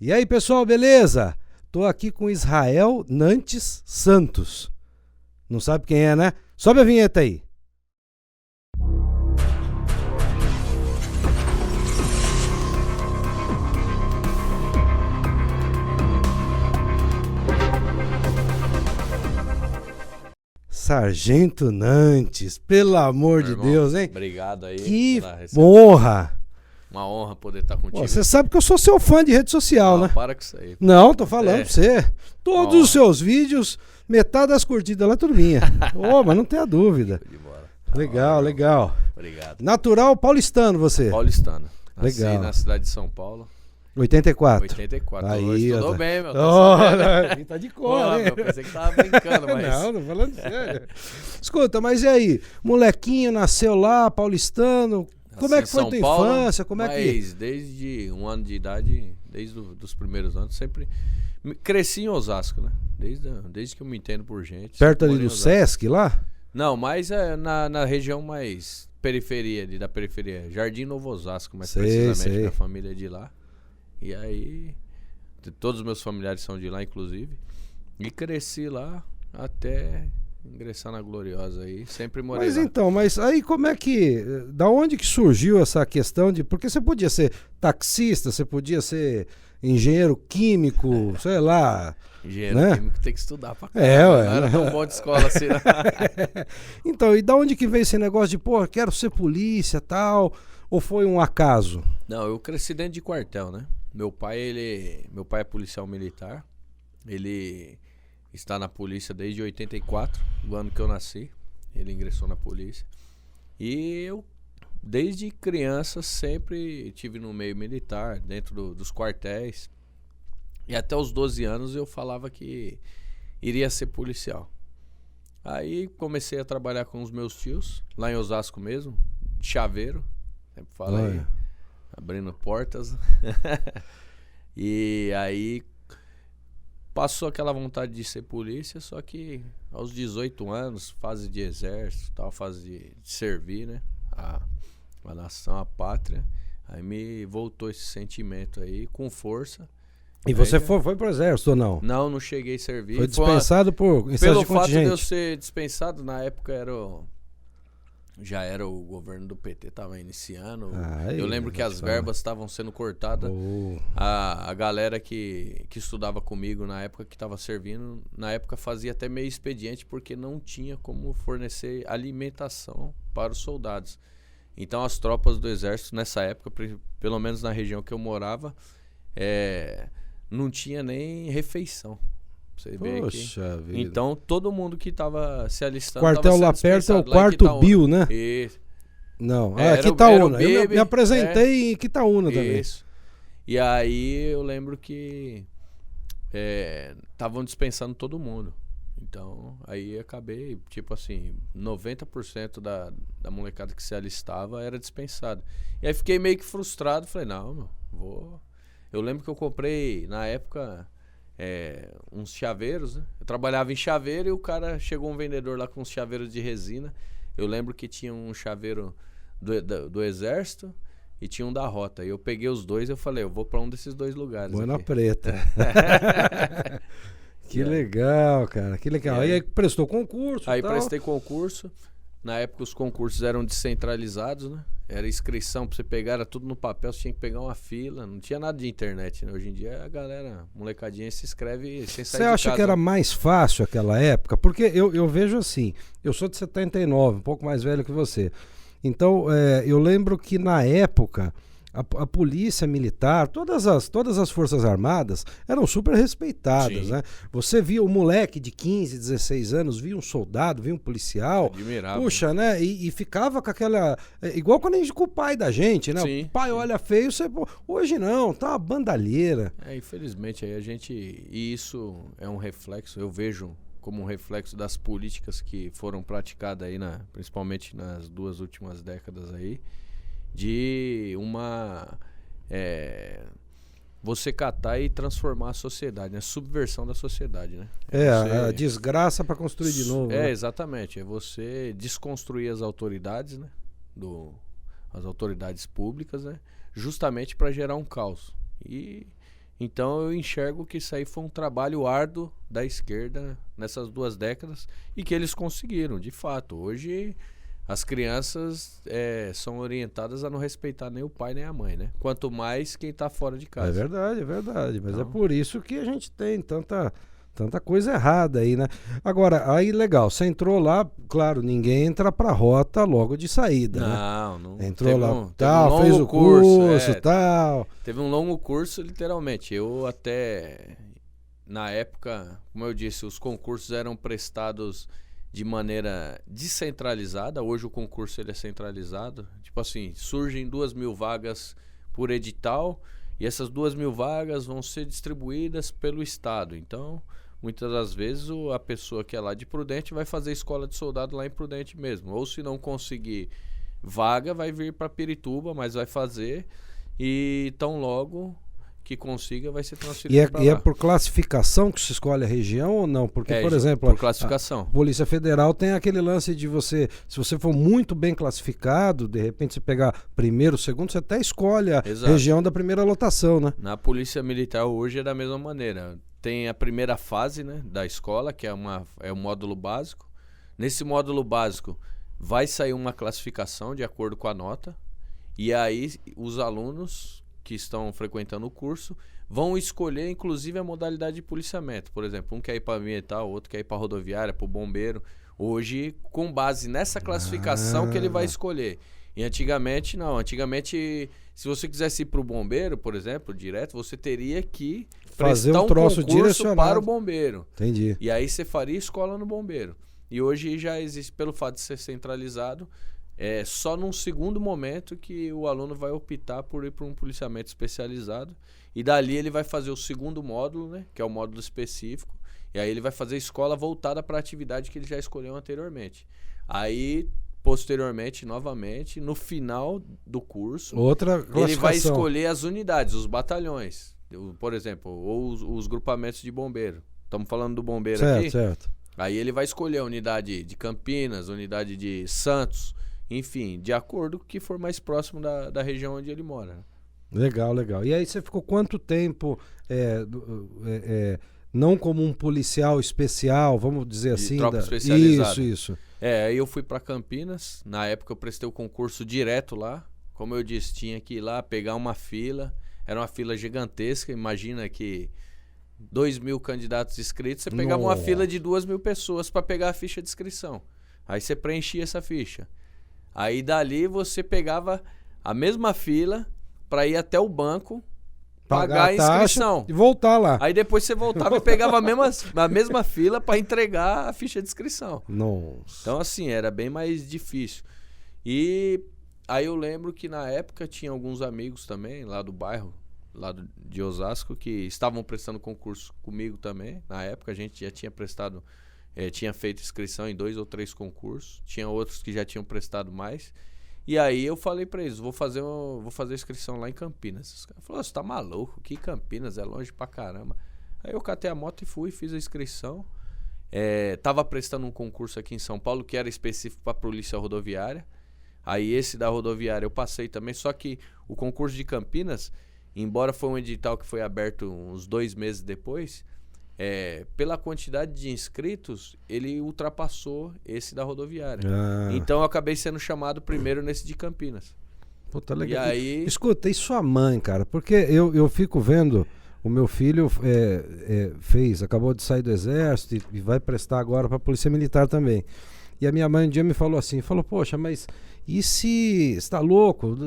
E aí, pessoal, beleza? Tô aqui com Israel Nantes Santos. Não sabe quem é, né? Sobe a vinheta aí. Sargento Nantes, pelo amor de Deus, hein? Obrigado aí. Que honra! Uma honra poder estar contigo. Você sabe que eu sou seu fã de rede social, né? Para com isso aí. Não, tô falando pra você. Todos os seus vídeos, metade das curtidas lá, tudo minha. Mas não tenha dúvida. De bola. Legal, legal. Obrigado. Natural paulistano você? Paulistano. Nasci Legal. na cidade de São Paulo. 84. 84. Aí, Estudou bem, meu. Tá de cor, hein? Eu pensei que tava brincando, mas... Não, tô falando sério. Escuta, mas e aí? Molequinho nasceu lá, paulistano. Como é que foi a tua infância? Como é que... Desde 1 ano de idade, desde os primeiros anos, sempre cresci em Osasco, né? Desde que eu me entendo por gente. Perto ali do Sesc, lá? Não, mas na região mais periferia, da periferia. Jardim Novo Osasco, mais precisamente, minha família é de lá. E aí, todos os meus familiares são de lá, inclusive. E cresci lá até ingressar na Gloriosa aí, sempre morei lá. Então, mas aí como é que, da onde que surgiu essa questão de, porque você podia ser taxista, você podia ser engenheiro químico, sei lá. Engenheiro químico tem que estudar pra caramba, não era tão bom de escola assim, não. Então, e da onde que veio esse negócio de, pô, quero ser polícia, tal, ou foi um acaso? Não, eu cresci dentro de quartel, né? Meu pai é policial militar, ele está na polícia desde 84, o ano que eu nasci, ele ingressou na polícia. E eu, desde criança, sempre estive no meio militar, dentro dos quartéis. E até os 12 anos eu falava que iria ser policial. Aí comecei a trabalhar com os meus tios, lá em Osasco mesmo, de chaveiro, sempre falei, abrindo portas. E aí passou aquela vontade de ser polícia, só que aos 18 anos, fase de exército, tal, fase de servir, né? A nação, a pátria. Aí me voltou esse sentimento aí, com força. E você foi pro exército ou não? Não, não cheguei a servir. Foi dispensado por pelo fato de eu ser dispensado, na época já era o governo do PT, tava iniciando. Eu lembro que as verbas estavam sendo cortadas. A galera que estudava comigo na época, que estava servindo, na época fazia até meio expediente, porque não tinha como fornecer alimentação para os soldados. Então as tropas do exército, nessa época, pelo menos na região que eu morava, não tinha nem refeição. Você vê aqui. Vida. Então todo mundo que tava se alistando, quartel lá perto é o quarto Bill, né? Isso. Não, Quitaúna. Eu me apresentei em Quitaúna também. Isso. E aí eu lembro que estavam dispensando todo mundo. Então aí acabei, tipo assim, 90% da molecada que se alistava era dispensado. E aí fiquei meio que frustrado, falei, não, meu, vou... Eu lembro que eu comprei, na época, uns chaveiros, né? Eu trabalhava em chaveiro e o cara, chegou um vendedor lá com uns chaveiros de resina. Eu lembro que tinha um chaveiro do exército e tinha um da rota. E eu peguei os dois e eu falei, eu vou pra um desses dois lugares. Boa Preta. Que legal, cara, que legal. Aí prestou concurso. Aí prestei concurso. Na época os concursos eram descentralizados, né? Era inscrição pra você pegar, era tudo no papel, você tinha que pegar uma fila, não tinha nada de internet, né? Hoje em dia a galera, molecadinha, se inscreve sem sair de casa. Você acha que era mais fácil aquela época? Porque eu vejo assim, eu sou de 79, um pouco mais velho que você. Então, eu lembro que na época, a polícia militar, todas as forças armadas eram super respeitadas, né? Você via um moleque de 15, 16 anos, via um soldado, via um policial, admirável. Puxa, né? E ficava com aquela... igual quando a gente com o pai da gente, né? Sim, o pai olha feio, você... Hoje não, tá uma bandalheira. Infelizmente, aí a gente... E isso é um reflexo, eu vejo como um reflexo das políticas que foram praticadas aí, principalmente nas 2 últimas décadas aí, de você catar e transformar a sociedade, né? Subversão da sociedade, né? A desgraça para construir de novo. Né? Exatamente. É você desconstruir as autoridades, né? As autoridades públicas, né? Justamente para gerar um caos. E Então eu enxergo que isso aí foi um trabalho árduo da esquerda nessas 2 décadas e que eles conseguiram, de fato. Hoje as crianças são orientadas a não respeitar nem o pai nem a mãe, né? Quanto mais quem está fora de casa. É verdade. Mas é por isso que a gente tem tanta coisa errada aí, né? Agora, aí legal, você entrou lá, claro, ninguém entra pra rota logo de saída, né? Não. Entrou lá, tal, fez o curso, tal. Teve um longo curso, literalmente. Eu até, na época, como eu disse, os concursos eram prestados de maneira descentralizada. Hoje o concurso ele é centralizado. Tipo assim, surgem 2.000 vagas por edital e essas 2.000 vagas vão ser distribuídas pelo Estado. Então, muitas das vezes a pessoa que é lá de Prudente vai fazer escola de soldado lá em Prudente mesmo. Ou se não conseguir vaga, vai vir para Pirituba, mas vai fazer e tão logo que consiga vai ser transferido para lá. E é por classificação que se escolhe a região ou não? Porque, por exemplo, por classificação. A Polícia Federal tem aquele lance de você, se você for muito bem classificado, de repente você pegar primeiro, segundo, você até escolhe a região da primeira lotação, né? Na Polícia Militar hoje é da mesma maneira. Tem a primeira fase, né, da escola, que é o módulo básico. Nesse módulo básico vai sair uma classificação de acordo com a nota. E aí os alunos que estão frequentando o curso vão escolher inclusive a modalidade de policiamento. Por exemplo, um quer ir para militar, o outro quer ir para rodoviária, para o bombeiro. Hoje, com base nessa classificação que ele vai escolher. E antigamente, não. Antigamente, se você quisesse ir para o bombeiro, por exemplo, direto, você teria que fazer prestar um troço concurso para o bombeiro. Entendi. E aí você faria escola no bombeiro. E hoje já existe, pelo fato de ser centralizado, só num segundo momento que o aluno vai optar por ir para um policiamento especializado. E dali ele vai fazer o segundo módulo, né, que é o módulo específico. E aí ele vai fazer escola voltada para a atividade que ele já escolheu anteriormente. Aí, posteriormente, novamente, no final do curso, ele vai escolher as unidades, os batalhões. Por exemplo, ou os grupamentos de bombeiro. Estamos falando do bombeiro aqui. Certo. Aí ele vai escolher a unidade de Campinas, unidade de Santos, enfim, de acordo com o que for mais próximo da região onde ele mora. Legal. E aí você ficou quanto tempo não como um policial especial, vamos dizer assim? Tropa especializada. Isso. Aí eu fui para Campinas, na época eu prestei o concurso direto lá. Como eu disse, tinha que ir lá pegar uma fila, era uma fila gigantesca, imagina que 2.000 candidatos inscritos, você pegava uma fila de 2.000 pessoas para pegar a ficha de inscrição. Aí você preenchia essa ficha. Aí dali você pegava a mesma fila para ir até o banco, pagar a inscrição e voltar lá. Aí depois você voltava e pegava a mesma fila para entregar a ficha de inscrição. Nossa. Então assim, era bem mais difícil. E aí eu lembro que na época tinha alguns amigos também lá do bairro, de Osasco, que estavam prestando concurso comigo também. Na época a gente já tinha prestado, tinha feito inscrição em 2 ou 3 concursos. Tinha outros que já tinham prestado mais. E aí eu falei pra eles, vou fazer inscrição lá em Campinas. Os caras falaram, você tá maluco? Que Campinas? É longe pra caramba. Aí eu catei a moto e fui, fiz a inscrição. Tava prestando um concurso aqui em São Paulo que era específico pra polícia rodoviária. Aí esse da rodoviária eu passei também, só que o concurso de Campinas, embora foi um edital que foi aberto uns 2 meses depois, pela quantidade de inscritos, ele ultrapassou esse da rodoviária. Então eu acabei sendo chamado primeiro nesse de Campinas. Pô, tá legal. E aí... Escuta, e sua mãe, cara? Porque eu fico vendo, o meu filho acabou de sair do exército e vai prestar agora pra Polícia Militar também. E a minha mãe um dia me falou assim, poxa, mas e se você tá louco?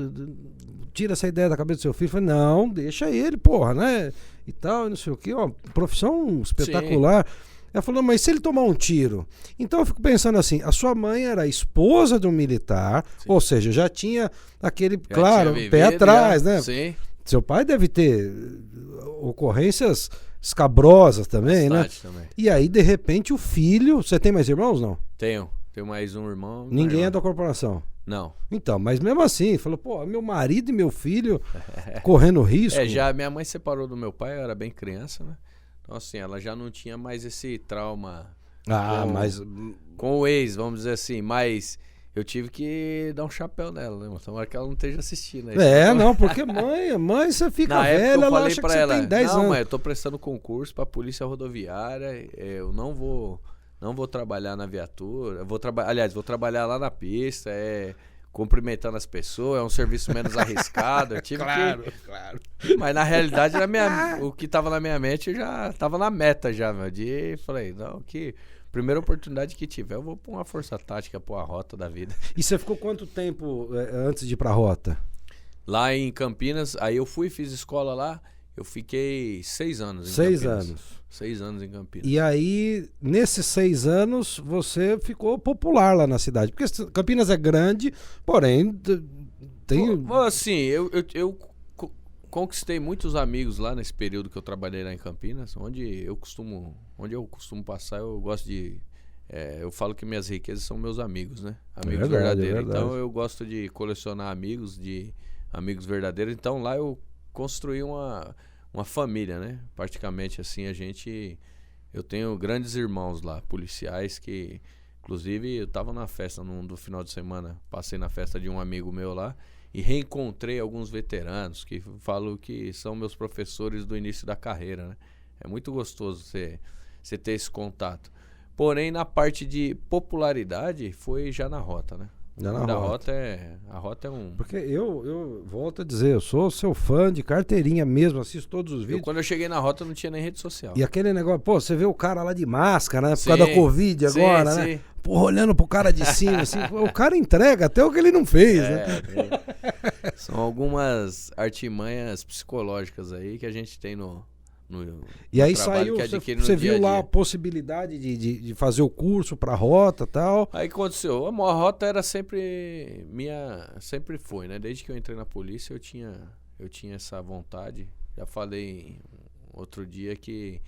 Tira essa ideia da cabeça do seu filho. Eu falei, não, deixa ele, porra, né? E tal, não sei o quê, ó, profissão espetacular. Sim. Ela falou, mas se ele tomar um tiro? Então eu fico pensando assim, a sua mãe era esposa de um militar, sim, ou seja, já tinha aquele, claro, pé atrás, né? Sim. Seu pai deve ter ocorrências escabrosas também, bastante, né? Também. E aí, de repente, o filho... Você tem mais irmãos, não? Tenho mais um irmão. Ninguém é da corporação? Não. Então, mas mesmo assim, falou, pô, meu marido e meu filho correndo risco. Já minha mãe separou do meu pai, eu era bem criança, né? Então, assim, ela já não tinha mais esse trauma mas... com o ex, vamos dizer assim. Mas eu tive que dar um chapéu nela, né? Tomara que ela não esteja assistindo. Não, porque mãe, você fica velha, ela acha que você tem 10 anos. Não, mãe, eu tô prestando concurso pra Polícia Rodoviária, eu não vou trabalhar na viatura, vou trabalhar lá na pista, cumprimentando as pessoas, é um serviço menos arriscado. Eu tive claro. Mas na realidade, o que tava na minha mente, eu já tava na meta já, meu dia. Falei, não, primeira oportunidade que tiver, eu vou pôr uma força tática, pôr a rota da vida. E você ficou quanto tempo antes de ir pra rota? Lá em Campinas, aí eu fiz escola lá, eu fiquei 6 anos em Campinas. 6 anos. 6 anos em Campinas. E aí, nesses 6 anos, você ficou popular lá na cidade. Porque Campinas é grande, porém, tem... Assim, eu conquistei muitos amigos lá nesse período que eu trabalhei lá em Campinas, onde eu costumo passar, eu gosto de... eu falo que minhas riquezas são meus amigos, né? Amigos verdadeiros. Então eu gosto de colecionar amigos verdadeiros. Então lá eu construí uma família, né? Praticamente assim, eu tenho grandes irmãos lá, policiais que... Inclusive, eu tava na festa do final de semana, passei na festa de um amigo meu lá, e reencontrei alguns veteranos que falam que são meus professores do início da carreira, né? É muito gostoso você ter esse contato. Porém, na parte de popularidade, foi já na rota, né? A rota é um... Porque eu volto a dizer, eu sou seu fã de carteirinha mesmo, assisto todos os vídeos. Quando eu cheguei na rota, não tinha nem rede social. E aquele negócio, você vê o cara lá de máscara, né? Por causa da Covid agora, né? Sim. Porra, olhando pro cara de cima, assim, o cara entrega até o que ele não fez, né? São algumas artimanhas psicológicas aí que a gente tem no e aí saiu, você viu lá a possibilidade de fazer o curso pra rota e tal. Aí aconteceu, a rota era sempre foi, né? Desde que eu entrei na polícia eu tinha essa vontade. Já falei outro dia que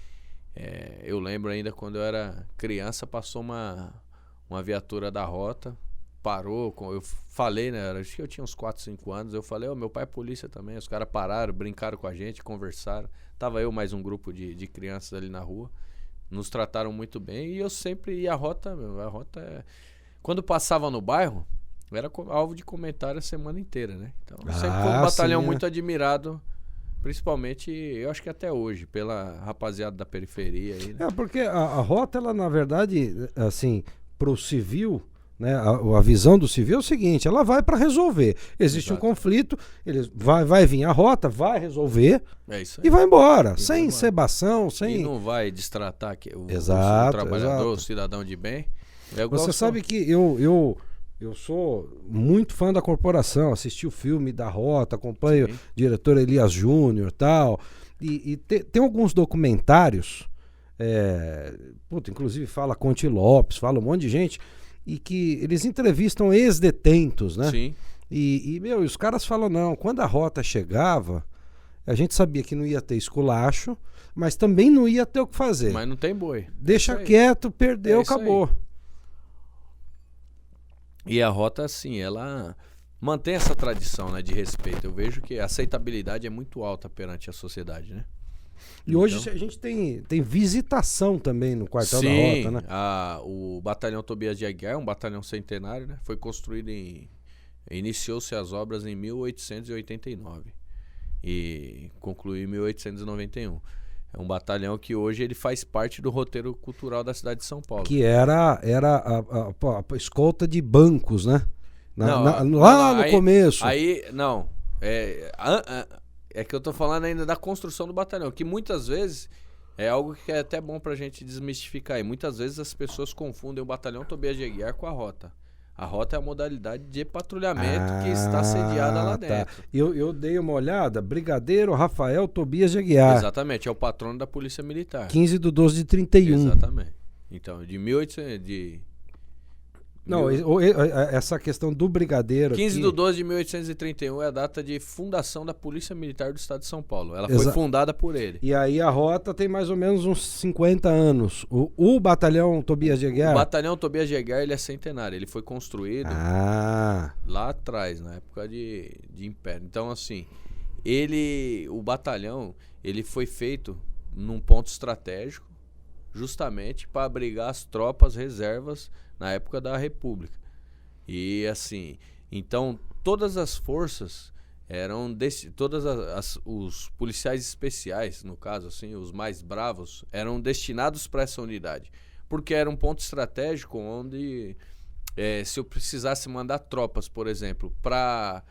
eu lembro ainda quando eu era criança, passou uma viatura da rota, parou, eu falei, né? Acho que eu tinha uns 4, 5 anos, eu falei, meu pai é polícia também, os caras pararam, brincaram com a gente, conversaram. Tava eu mais um grupo de crianças ali na rua, nos trataram muito bem, e eu sempre ia a rota, quando passava no bairro, era alvo de comentário a semana inteira, né? Então, sempre foi um batalhão muito admirado, principalmente, eu acho que até hoje, pela rapaziada da periferia aí, né? Porque a rota, ela na verdade, assim, pro civil, né, a visão do civil é o seguinte, ela vai para resolver. Existe um conflito, vai vir a rota, vai resolver e vai embora, sem encebação, sem... E não vai destratar o trabalhador, o cidadão de bem. Você sabe que eu sou muito fã da corporação, assisti o filme da Rota, acompanho o diretor Elias Júnior e tal, e tem alguns documentários, inclusive fala Conte Lopes, fala um monte de gente, e que eles entrevistam ex-detentos, né? Sim. E os caras falam, não, quando a rota chegava, a gente sabia que não ia ter esculacho, mas também não ia ter o que fazer. Mas não tem boi. Deixa quieto, perdeu, acabou. Aí. E a rota, assim, ela mantém essa tradição, né, de respeito. Eu vejo que a aceitabilidade é muito alta perante a sociedade, né? E hoje a gente tem visitação também no quartel da rota, né? O batalhão Tobias de Aguiar, um batalhão centenário, né? Foi construído iniciou-se as obras em 1889 e concluiu em 1891. É um batalhão que hoje ele faz parte do roteiro cultural da cidade de São Paulo. Que era a escolta de bancos, né? Lá no começo. É que eu tô falando ainda da construção do batalhão, que muitas vezes é algo que é até bom pra gente desmistificar. E muitas vezes as pessoas confundem o batalhão Tobias de Aguiar com a rota. A rota é a modalidade de patrulhamento que está sediada lá dentro. Eu dei uma olhada, Brigadeiro Rafael Tobias de Aguiar. Exatamente, é o patrono da Polícia Militar. 15/12/31. Exatamente. Então, de 1800... Não, essa questão do Brigadeiro 15/12/1831 é a data de fundação da Polícia Militar do Estado de São Paulo. Ela foi fundada por ele. E aí a rota tem mais ou menos uns 50 anos. O batalhão Tobias de Aguiar? O batalhão Tobias de Aguiar, ele é centenário. Ele foi construído lá atrás, na época de Império. Então, assim, o batalhão, ele foi feito num ponto estratégico, justamente para abrigar as tropas reservas na época da República. E assim, então todas as forças eram os policiais especiais, no caso assim, os mais bravos, eram destinados para essa unidade, porque era um ponto estratégico onde se eu precisasse mandar tropas, por exemplo, para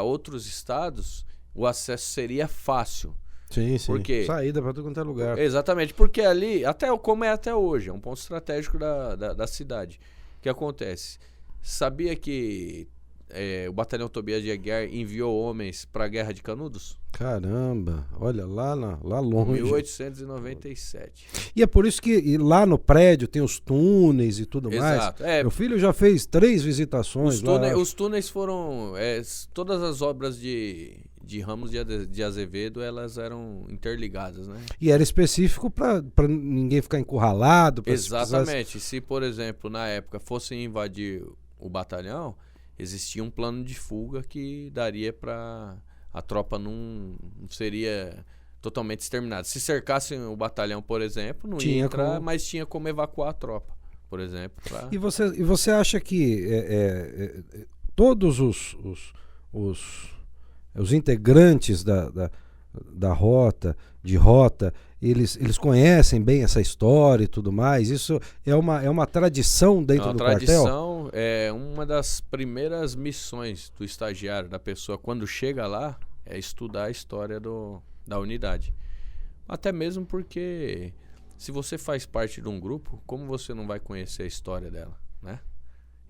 outros estados, o acesso seria fácil. Sim, sim. Porque, saída para todo quanto é lugar. Exatamente, porque ali, como é até hoje, é um ponto estratégico da cidade. O que acontece? Sabia que o Batalhão Tobias de Aguiar enviou homens para a Guerra de Canudos? Caramba, olha, lá longe. 1897. E é por isso que lá no prédio tem os túneis e tudo Exato. mais. Meu filho já fez 3 visitações lá. Os túneis foram... todas as obras de Ramos de Azevedo, elas eram interligadas, né? E era específico para ninguém ficar encurralado. Exatamente. Se, por exemplo, na época fossem invadir o batalhão, existia um plano de fuga que daria para... A tropa não seria totalmente exterminada. Se cercassem o batalhão, por exemplo, não ia entrar, mas tinha como evacuar a tropa, por exemplo. E você acha que todos os integrantes da rota, eles conhecem bem essa história e tudo mais? Isso é uma tradição dentro do quartel? Tradição é uma das primeiras missões do estagiário, da pessoa, quando chega lá, é estudar a história da unidade. Até mesmo porque, se você faz parte de um grupo, como você não vai conhecer a história dela, né?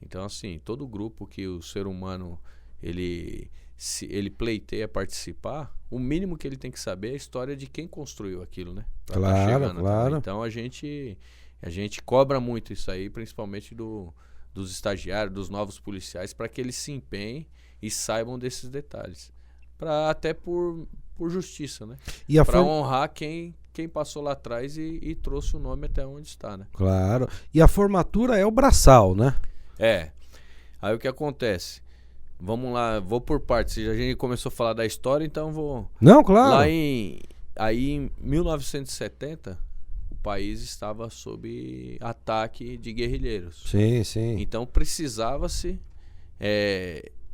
Então, assim, todo grupo que o ser humano ele pleiteia participar, o mínimo que ele tem que saber é a história de quem construiu aquilo, né? Pra claro. Também. Então a gente cobra muito isso aí, principalmente dos estagiários, dos novos policiais, para que eles se empenhem e saibam desses detalhes. Até por justiça, né? Para honrar quem passou lá atrás e trouxe o nome até onde está, né? Claro. E a formatura é o braçal, né? Aí o que acontece? Vamos lá, vou por partes. A gente começou a falar da história, então vou... Não, claro. Aí em 1970, o país estava sob ataque de guerrilheiros. Sim, sim. Então precisava-se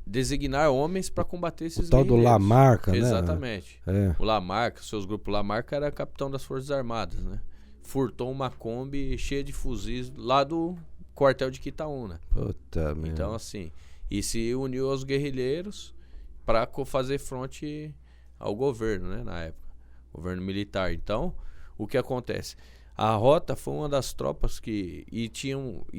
designar homens para combater esses guerrilheiros. O tal do Lamarca, né? Exatamente. O Lamarca, seus grupos Lamarca era capitão das Forças Armadas, né? Furtou uma Kombi cheia de fuzis lá do quartel de Quitaúna. Puta merda. Então, assim... E se uniu aos guerrilheiros para fazer frente ao governo, né, na época, governo militar. Então, o que acontece? A rota foi uma das tropas que... E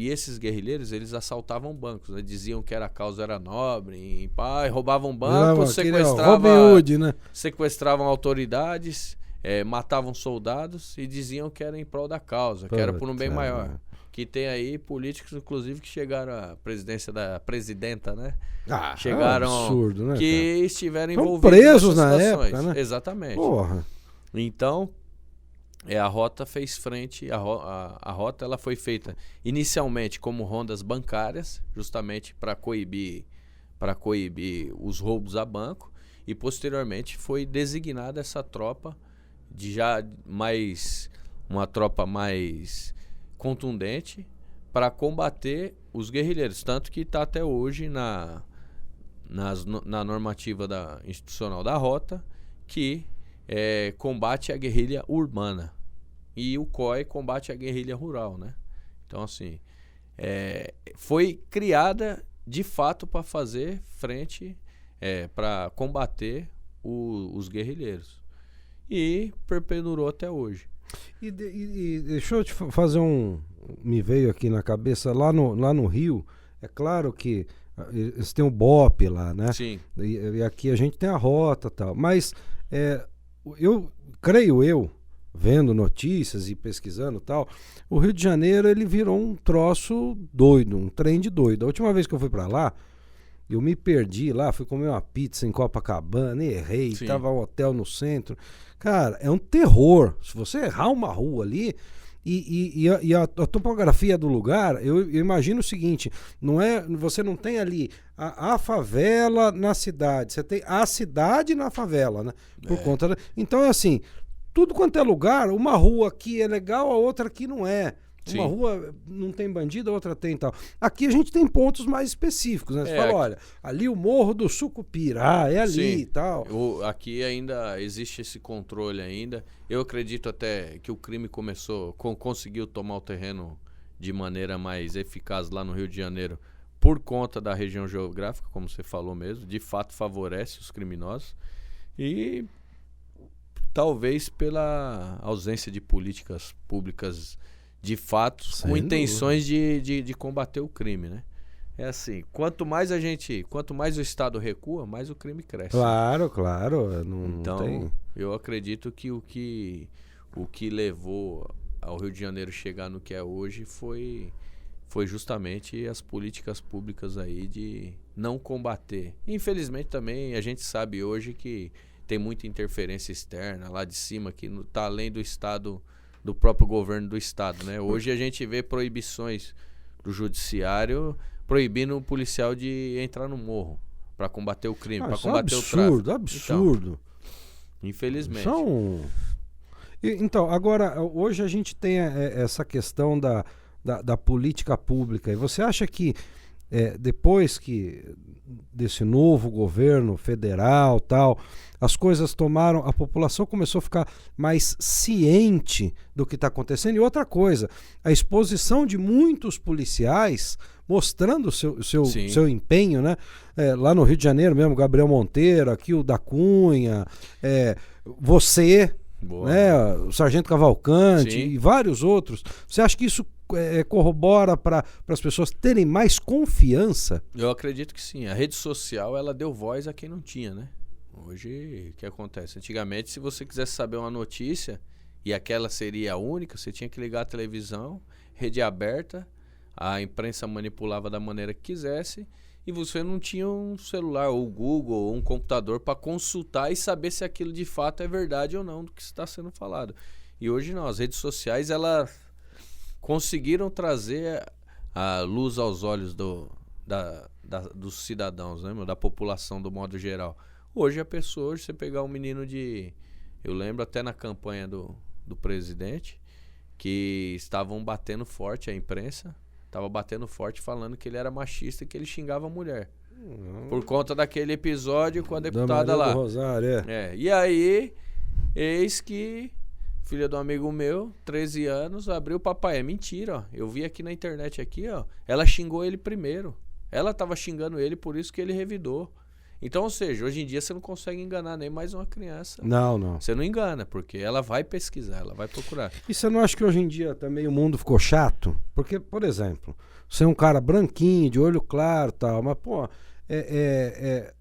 esses guerrilheiros, eles assaltavam bancos, né? Diziam que a causa era nobre, roubavam bancos, sequestravam autoridades, matavam soldados e diziam que era em prol da causa, que era por um bem maior. Que tem aí políticos, inclusive, que chegaram à presidência da presidenta, né? Chegaram... É um absurdo, né, que estiveram Estão envolvidos presos na época, né? Exatamente. Porra. Então, a rota fez frente... A rota ela foi feita inicialmente como rondas bancárias, justamente para coibir os roubos a banco, e posteriormente foi designada essa tropa uma tropa mais contundente para combater os guerrilheiros, tanto que está até hoje na normativa institucional da rota, que combate a guerrilha urbana, e o COI combate a guerrilha rural, né? Então, assim, foi criada de fato para fazer frente, para combater os guerrilheiros, e perpendurou até hoje. E deixa eu te fazer me veio aqui na cabeça, lá no Rio, é claro que eles têm o BOP lá, né? Sim. E aqui a gente tem a rota e tal, mas creio vendo notícias e pesquisando e tal, o Rio de Janeiro ele virou um troço doido, um trem de doido. A última vez que eu fui pra lá, eu me perdi lá, fui comer uma pizza em Copacabana, errei, Sim. Tava um hotel no centro. Cara, é um terror. Se você errar uma rua ali, e a topografia do lugar, eu imagino o seguinte, você não tem ali a favela na cidade, você tem a cidade na favela, né? Então é assim, tudo quanto é lugar, uma rua aqui é legal, a outra aqui não é. Uma rua não tem bandido, a outra tem tal. Aqui a gente tem pontos mais específicos, né? Você fala, olha, ali o Morro do Sucupira, é ali e tal. Aqui ainda existe esse controle ainda. Eu acredito até que o crime conseguiu tomar o terreno de maneira mais eficaz lá no Rio de Janeiro por conta da região geográfica, como você falou mesmo. De fato favorece os criminosos. E talvez pela ausência de políticas públicas de fato, com intenções de combater o crime, né? É assim, quanto mais o Estado recua, mais o crime cresce. Claro. Não tem... eu acredito que o que levou ao Rio de Janeiro chegar no que é hoje foi justamente as políticas públicas aí de não combater. Infelizmente também a gente sabe hoje que tem muita interferência externa lá de cima, que está além do Estado, do próprio governo do Estado, né? Hoje a gente vê proibições do judiciário proibindo o policial de entrar no morro para combater o crime, para combater o tráfico. Absurdo. Então, infelizmente. Então, agora, hoje a gente tem essa questão da política pública. E você acha que depois desse novo governo federal tal, as coisas a população começou a ficar mais ciente do que está acontecendo? E outra coisa, a exposição de muitos policiais mostrando o seu empenho, né? Lá no Rio de Janeiro mesmo, Gabriel Monteiro, aqui o da Cunha, você, né? O Sargento Cavalcante e vários outros. Você acha que isso corrobora para as pessoas terem mais confiança? Eu acredito que sim. A rede social, ela deu voz a quem não tinha, né? Hoje, o que acontece? Antigamente, se você quisesse saber uma notícia e aquela seria a única, você tinha que ligar a televisão, rede aberta, a imprensa manipulava da maneira que quisesse e você não tinha um celular, ou Google, ou um computador para consultar e saber se aquilo de fato é verdade ou não do que está sendo falado. E hoje não, as redes sociais, elas conseguiram trazer a luz aos olhos dos cidadãos, né, da população do modo geral. Hoje você pegar um menino eu lembro até na campanha do presidente, que estavam batendo forte, a imprensa estava batendo forte falando que ele era machista e que ele xingava a mulher. Por conta daquele episódio com a deputada lá. Do Rosário, E aí, eis que filha do amigo meu, 13 anos, abriu o papai. É mentira, ó. Eu vi aqui na internet aqui, ó. Ela xingou ele primeiro. Ela estava xingando ele, por isso que ele revidou. Então, ou seja, hoje em dia você não consegue enganar nem mais uma criança. Não. Você não engana, porque ela vai pesquisar, ela vai procurar. E você não acha que hoje em dia também o mundo ficou chato? Porque, por exemplo, você é um cara branquinho, de olho claro e tal, mas, pô,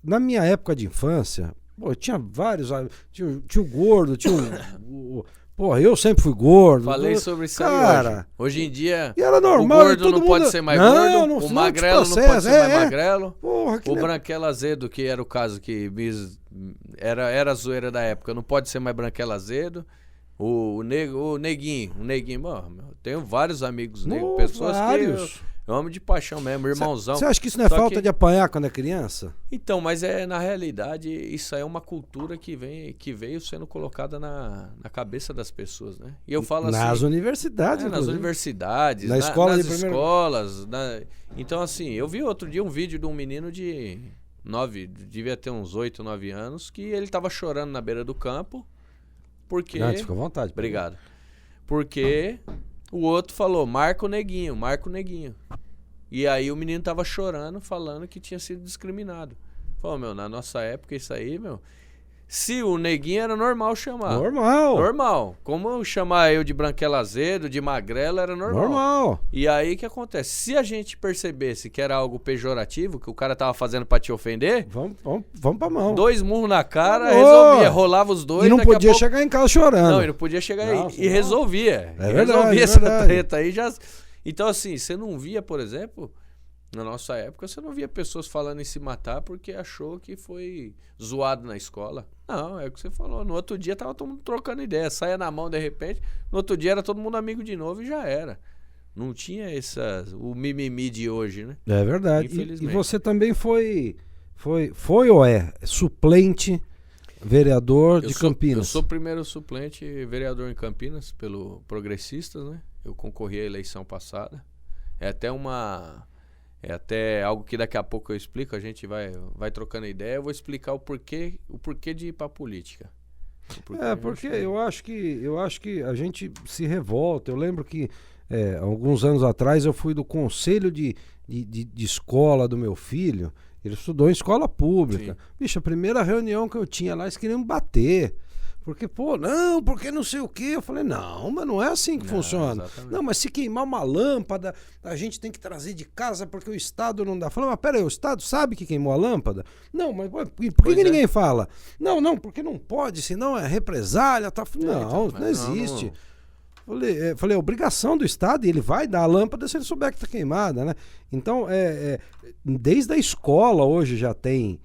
na minha época de infância, pô, tinha vários... Tinha o gordo, tinha o Porra, eu sempre fui gordo. Falei sobre isso cara, aí hoje em dia, e era normal, o gordo não pode ser mais gordo, o magrelo não pode ser mais magrelo. Porra, o branquelo azedo, que era o caso que era a zoeira da época, não pode ser mais branquelo azedo. O neguinho, bom, tenho vários amigos negros, pessoas que eu amo de paixão mesmo, irmãozão. Você acha que isso não é falta de apanhar quando é criança? Então, mas na realidade, isso aí é uma cultura que veio sendo colocada na cabeça das pessoas, né? E eu falo assim... Nas universidades, nas universidades, nas escolas. Então, assim, eu vi outro dia um vídeo de um menino devia ter uns 8, 9 anos, que ele tava chorando na beira do campo, porque... Não, fica à vontade. Obrigado. Porque... O outro falou, Marca o Neguinho. E aí o menino tava chorando, falando que tinha sido discriminado. Falou, na nossa época isso aí, se o Neguinho era normal chamar. Normal. Como chamar eu de branquelo azedo, de magrelo, era normal. E aí o que acontece? Se a gente percebesse que era algo pejorativo, que o cara tava fazendo pra te ofender... Vamos pra mão. 2 murros na cara, resolvia. Rolava os dois. E não podia chegar em casa chorando. Não, e não podia chegar aí. E resolvia. Resolvia essa treta aí. Então assim, você não via, por exemplo... Na nossa época, você não via pessoas falando em se matar porque achou que foi zoado na escola. Não, é o que você falou. No outro dia tava todo mundo trocando ideia. Saia na mão de repente. No outro dia era todo mundo amigo de novo e já era. Não tinha o mimimi de hoje, né? É verdade. E você também foi ou é suplente vereador de Campinas? Eu sou primeiro suplente vereador em Campinas pelo Progressistas, né? Eu concorri à eleição passada. É até algo que daqui a pouco eu explico, a gente vai trocando ideia, eu vou explicar o porquê de ir pra política. Porque eu acho que a gente se revolta. Eu lembro que alguns anos atrás eu fui do conselho de escola do meu filho. Ele estudou em escola pública. Sim. Bicho, a primeira reunião que eu tinha lá, eles queriam me bater. Porque não sei o quê. Eu falei, não, mas não é assim que funciona. Exatamente. Não, mas se queimar uma lâmpada, a gente tem que trazer de casa porque o Estado não dá. Eu falei, mas peraí, o Estado sabe que queimou a lâmpada? Não, mas por que ninguém fala? Não, porque não pode, senão é represália. Tá... Não existe. Não. Falei, é obrigação do Estado e ele vai dar a lâmpada se ele souber que está queimada, né? Então, desde a escola hoje já tem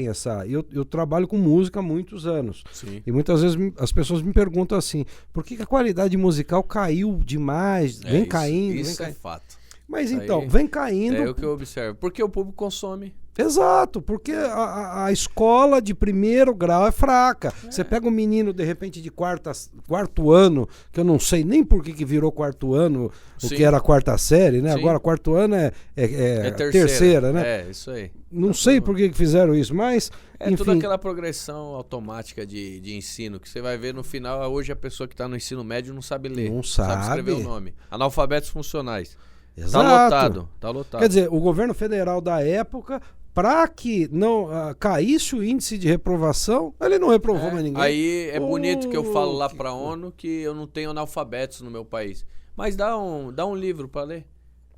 essa... Eu trabalho com música há muitos anos. Sim. E muitas vezes as pessoas me perguntam assim, por que a qualidade musical caiu demais? Vem caindo. Isso é fato. Mas então, vem caindo... É o que eu observo. Porque o público consome. Exato, porque a escola de primeiro grau é fraca. Você pega um menino, de repente, de quarto ano, que eu não sei nem por que virou quarto ano, o que era a quarta série, né? Sim. Agora, quarto ano é terceira, né? É, isso aí. Não sei por que fizeram isso, mas... enfim. Toda aquela progressão automática de ensino, que você vai ver no final, hoje a pessoa que está no ensino médio não sabe ler. Não sabe escrever o nome. Analfabetos funcionais. Exato. Tá lotado. Quer dizer, o governo federal da época, para que não caísse o índice de reprovação, ele não reprovou mais ninguém. Aí é bonito que eu falo lá para a ONU que eu não tenho analfabetos no meu país. Mas dá um livro para ler.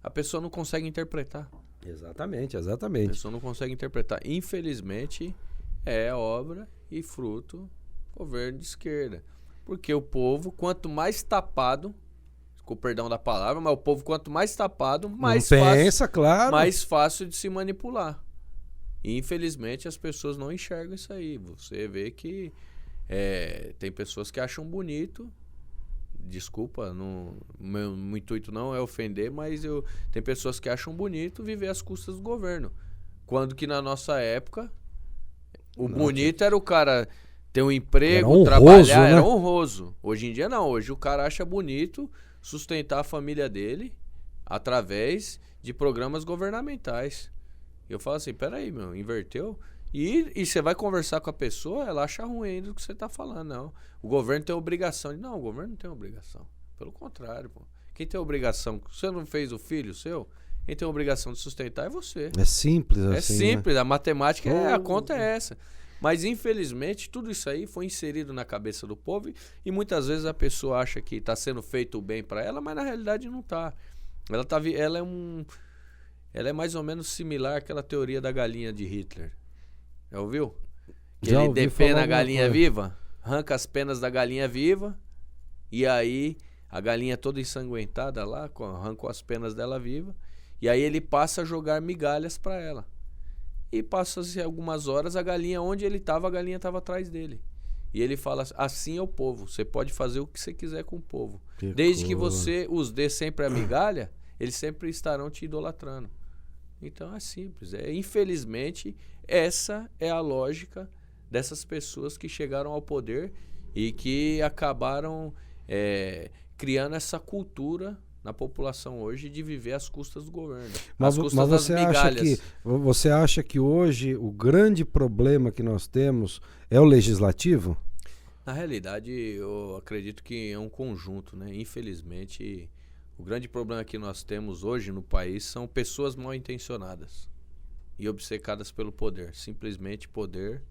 A pessoa não consegue interpretar. Exatamente. A pessoa não consegue interpretar. Infelizmente, é obra e fruto do governo de esquerda. Porque o povo, quanto mais tapado... com o perdão da palavra, mas o povo, quanto mais tapado, mais fácil de se manipular. E, infelizmente, as pessoas não enxergam isso aí. Você vê que tem pessoas que acham bonito, desculpa, meu intuito não é ofender, mas tem pessoas que acham bonito viver às custas do governo. Quando que na nossa época, bonito era o cara ter um emprego, trabalhar, era honroso. Hoje em dia não, hoje o cara acha bonito sustentar a família dele através de programas governamentais. Eu falo assim, peraí, inverteu? E você vai conversar com a pessoa, ela acha ruim ainda do que você tá falando. Não, o governo tem obrigação. Não, o governo não tem obrigação. Pelo contrário, pô. Quem tem obrigação? Você não fez o filho seu? Quem tem obrigação de sustentar é você. É simples assim. É simples, né? A matemática, a conta é essa. Mas, infelizmente, tudo isso aí foi inserido na cabeça do povo e muitas vezes a pessoa acha que está sendo feito o bem para ela, mas na realidade não está. Ela é mais ou menos similar àquela teoria da galinha de Hitler. Já ouviu? Que ele depena a galinha viva, arranca as penas da galinha viva e aí a galinha toda ensanguentada lá, arrancou as penas dela viva e aí ele passa a jogar migalhas para ela. E passa-se algumas horas, a galinha, onde ele estava, a galinha estava atrás dele. E ele fala, assim é o povo, você pode fazer o que você quiser com o povo. Desde que você os dê sempre a migalha, eles sempre estarão te idolatrando. Então é simples. Infelizmente, essa é a lógica dessas pessoas que chegaram ao poder e que acabaram criando essa cultura na população hoje de viver às custas do governo. Mas você acha que hoje o grande problema que nós temos é o legislativo? Na realidade, eu acredito que é um conjunto, né? Infelizmente, o grande problema que nós temos hoje no país são pessoas mal intencionadas e obcecadas pelo poder. Simplesmente poder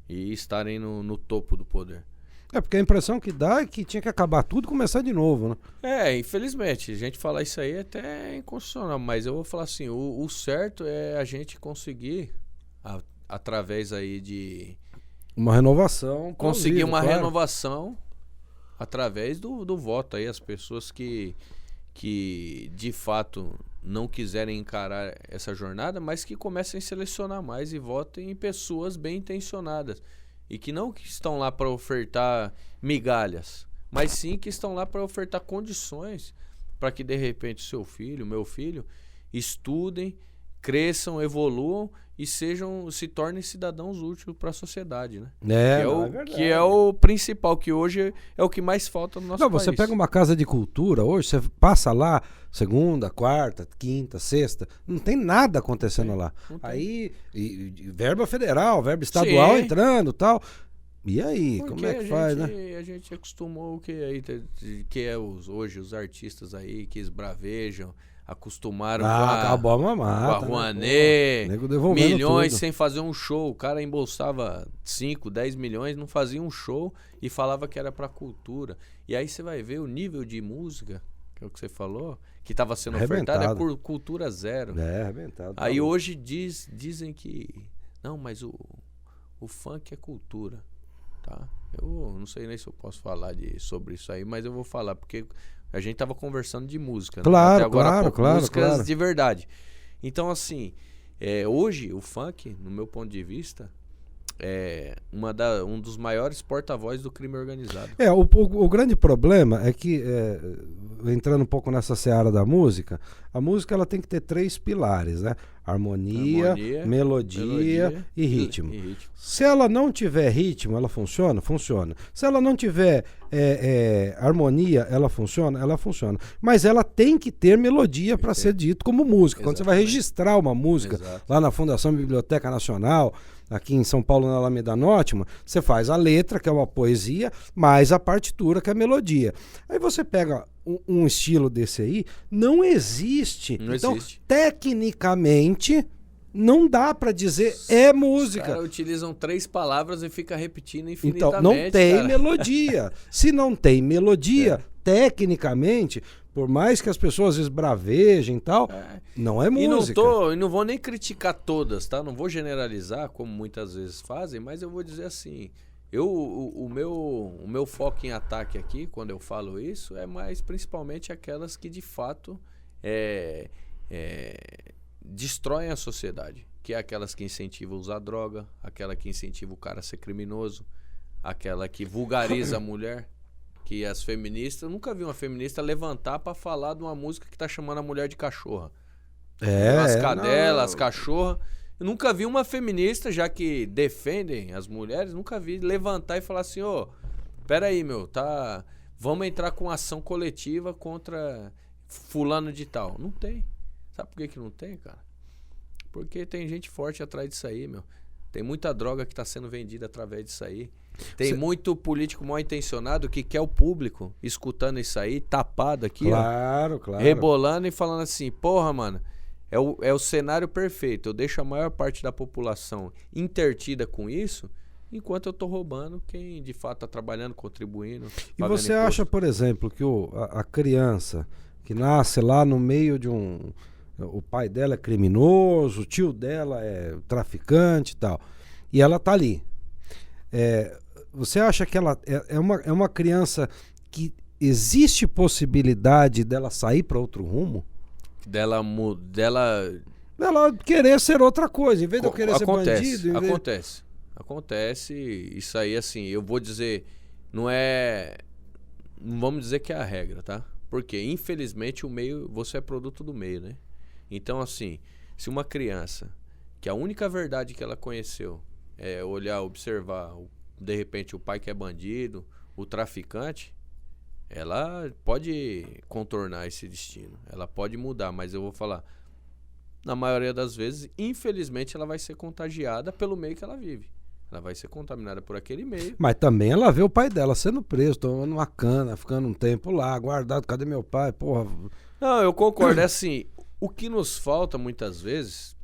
e estarem no topo do poder. Porque a impressão que dá é que tinha que acabar tudo e começar de novo, né? Infelizmente. A gente falar isso aí é até inconstitucional, mas eu vou falar assim, o certo é a gente conseguir, através aí de... uma renovação. Conseguir uma renovação através do voto aí. As pessoas que de fato não quiserem encarar essa jornada, mas que comecem a selecionar mais e votem em pessoas bem intencionadas. E que não estão lá para ofertar migalhas, mas sim que estão lá para ofertar condições para que de repente seu filho, meu filho, estudem, cresçam, evoluam e se tornem cidadãos úteis para a sociedade, né? Que é o principal, que hoje é o que mais falta no nosso país. Você pega uma casa de cultura hoje, você passa lá segunda, quarta, quinta, sexta, não tem nada acontecendo lá. Aí, verba federal, verba estadual entrando e tal. E aí, porque como é que faz, né? A gente acostumou que hoje os artistas aí que esbravejam, acostumaram com a Rouanet, milhões tudo. Sem fazer um show. O cara embolsava 5, 10 milhões, não fazia um show e falava que era pra cultura. E aí você vai ver o nível de música, que é o que você falou, que estava sendo ofertado, é cultura zero. Arrebentado. Aí hoje dizem que não, mas o funk é cultura, tá? Eu não sei nem se eu posso falar sobre isso aí, mas eu vou falar, porque a gente tava conversando de música, claro, né? Até agora, claro, músicas de verdade. Então, assim, hoje o funk, no meu ponto de vista, é um dos maiores porta-voz do crime organizado. O grande problema é que, entrando um pouco nessa seara da música, a música ela tem que ter 3 pilares, né? Harmonia, melodia e ritmo. Se ela não tiver ritmo, ela funciona? Funciona. Se ela não tiver harmonia, ela funciona? Ela funciona. Mas ela tem que ter melodia para ser dito como música. Exatamente. Quando você vai registrar uma música lá na Fundação Biblioteca Nacional, aqui em São Paulo, na Alameda Norte, você faz a letra, que é uma poesia, mais a partitura, que é a melodia. Aí você pega um estilo desse aí, não existe. Então, tecnicamente, não dá pra dizer música. Os caras utilizam 3 palavras e fica repetindo infinitamente. Então, não tem melodia. Se não tem melodia, tecnicamente, por mais que as pessoas esbravejem e tal, não é música. E não vou nem criticar todas, tá? Não vou generalizar, como muitas vezes fazem, mas eu vou dizer assim, o meu foco em ataque aqui, quando eu falo isso, é mais principalmente aquelas que de fato destroem a sociedade, que é aquelas que incentivam a usar droga, aquela que incentiva o cara a ser criminoso, aquela que vulgariza a mulher, que as feministas, eu nunca vi uma feminista levantar pra falar de uma música que tá chamando a mulher de cachorra. As cadelas, as cachorras. Eu nunca vi uma feminista, já que defendem as mulheres, nunca vi levantar e falar assim, peraí, vamos entrar com ação coletiva contra fulano de tal. Não tem. Sabe por que não tem, cara? Porque tem gente forte atrás disso aí, meu. Tem muita droga que tá sendo vendida através disso aí. Tem muito político mal intencionado que quer o público escutando isso aí, tapado aqui, claro. Rebolando e falando assim, porra, mano, é o cenário perfeito. Eu deixo a maior parte da população intertida com isso, enquanto eu tô roubando quem de fato tá trabalhando, contribuindo. E você acha, por exemplo, que a criança que nasce lá no meio de o pai dela é criminoso, o tio dela é traficante e tal, e ela tá ali. Você acha que ela é uma criança que existe possibilidade dela sair para outro rumo? Dela querer ser outra coisa, em vez de eu querer ser bandido. Acontece, isso aí, assim, eu vou dizer, não vamos dizer que é a regra, tá? Porque, infelizmente, o meio, você é produto do meio, né? Então, assim, se uma criança, que a única verdade que ela conheceu é olhar, observar, de repente, o pai que é bandido, o traficante, ela pode contornar esse destino, ela pode mudar, mas eu vou falar, na maioria das vezes, infelizmente, ela vai ser contagiada pelo meio que ela vive. Ela vai ser contaminada por aquele meio. Mas também ela vê o pai dela sendo preso, tomando uma cana, ficando um tempo lá, guardado, cadê meu pai? Porra. Não, eu concordo, é assim, o que nos falta muitas vezes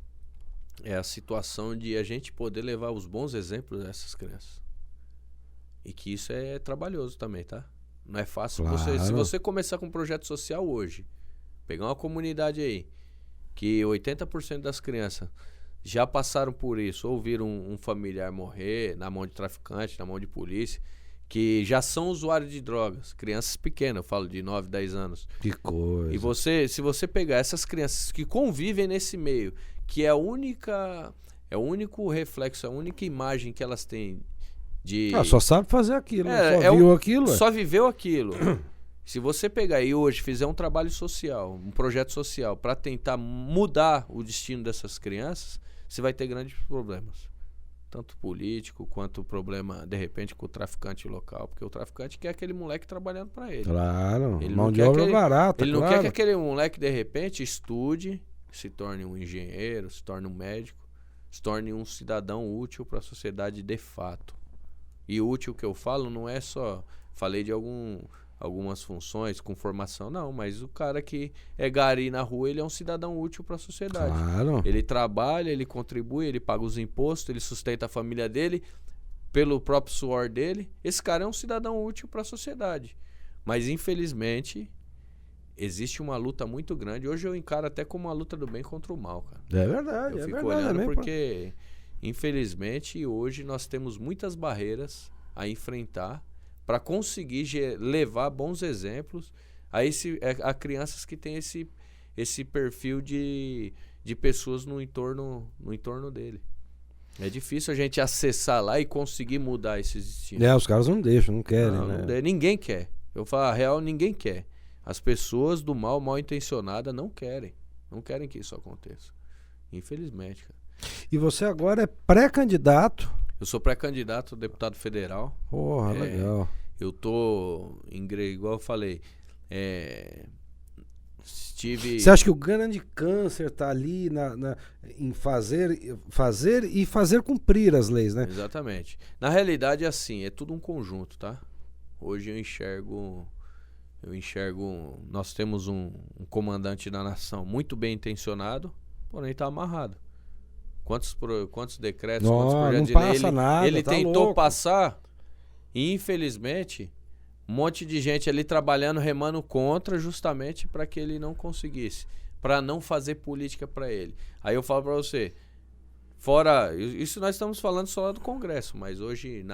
é a situação de a gente poder levar os bons exemplos dessas crianças. E que isso é trabalhoso também, tá? Não é fácil. Claro. Se você começar com um projeto social hoje, pegar uma comunidade aí, que 80% das crianças já passaram por isso, ou viram um familiar morrer na mão de traficante, na mão de polícia, que já são usuários de drogas, crianças pequenas, eu falo de 9, 10 anos. Que coisa. E se você pegar essas crianças que convivem nesse meio, que é o único reflexo, a única imagem que elas têm de... só sabe fazer aquilo, só viu aquilo. Só viveu aquilo. Se você pegar aí hoje, fizer um trabalho social, um projeto social, para tentar mudar o destino dessas crianças, você vai ter grandes problemas. Tanto político, quanto problema, de repente, com o traficante local. Porque o traficante quer aquele moleque trabalhando para ele. Claro, ele mão de obra barata. Ele não quer que aquele moleque, de repente, estude, se torne um engenheiro, se torne um médico, se torne um cidadão útil para a sociedade de fato. E útil que eu falo não é só... Falei de algumas funções com formação, não, mas o cara que é gari na rua, ele é um cidadão útil para a sociedade. Claro. Ele trabalha, ele contribui, ele paga os impostos, ele sustenta a família dele pelo próprio suor dele. Esse cara é um cidadão útil para a sociedade. Mas, infelizmente, existe uma luta muito grande. Hoje eu encaro até como uma luta do bem contra o mal, cara. É verdade, eu fico olhando porque, infelizmente, hoje nós temos muitas barreiras a enfrentar para conseguir levar bons exemplos a crianças que têm esse perfil de pessoas no entorno dele. É difícil a gente acessar lá e conseguir mudar esses destinos. Os caras não deixam, não querem, né? Não, ninguém quer. Eu falo a real, ninguém quer. As pessoas do mal intencionadas não querem. Não querem que isso aconteça. Infelizmente, cara. E você agora é pré-candidato? Eu sou pré-candidato a deputado federal. Porra, legal. Eu tô, igual eu falei, Você acha que o grande câncer tá ali em fazer cumprir as leis, né? Exatamente. Na realidade, é assim, é tudo um conjunto, tá? Hoje eu enxergo, nós temos um comandante da nação muito bem intencionado, porém tá amarrado. Quantos decretos, quantos projetos de lei ele tentou passar? E, infelizmente, um monte de gente ali trabalhando, remando contra, justamente para que ele não conseguisse, para não fazer política para ele. Aí eu falo para você, fora, isso nós estamos falando só lá do Congresso, mas hoje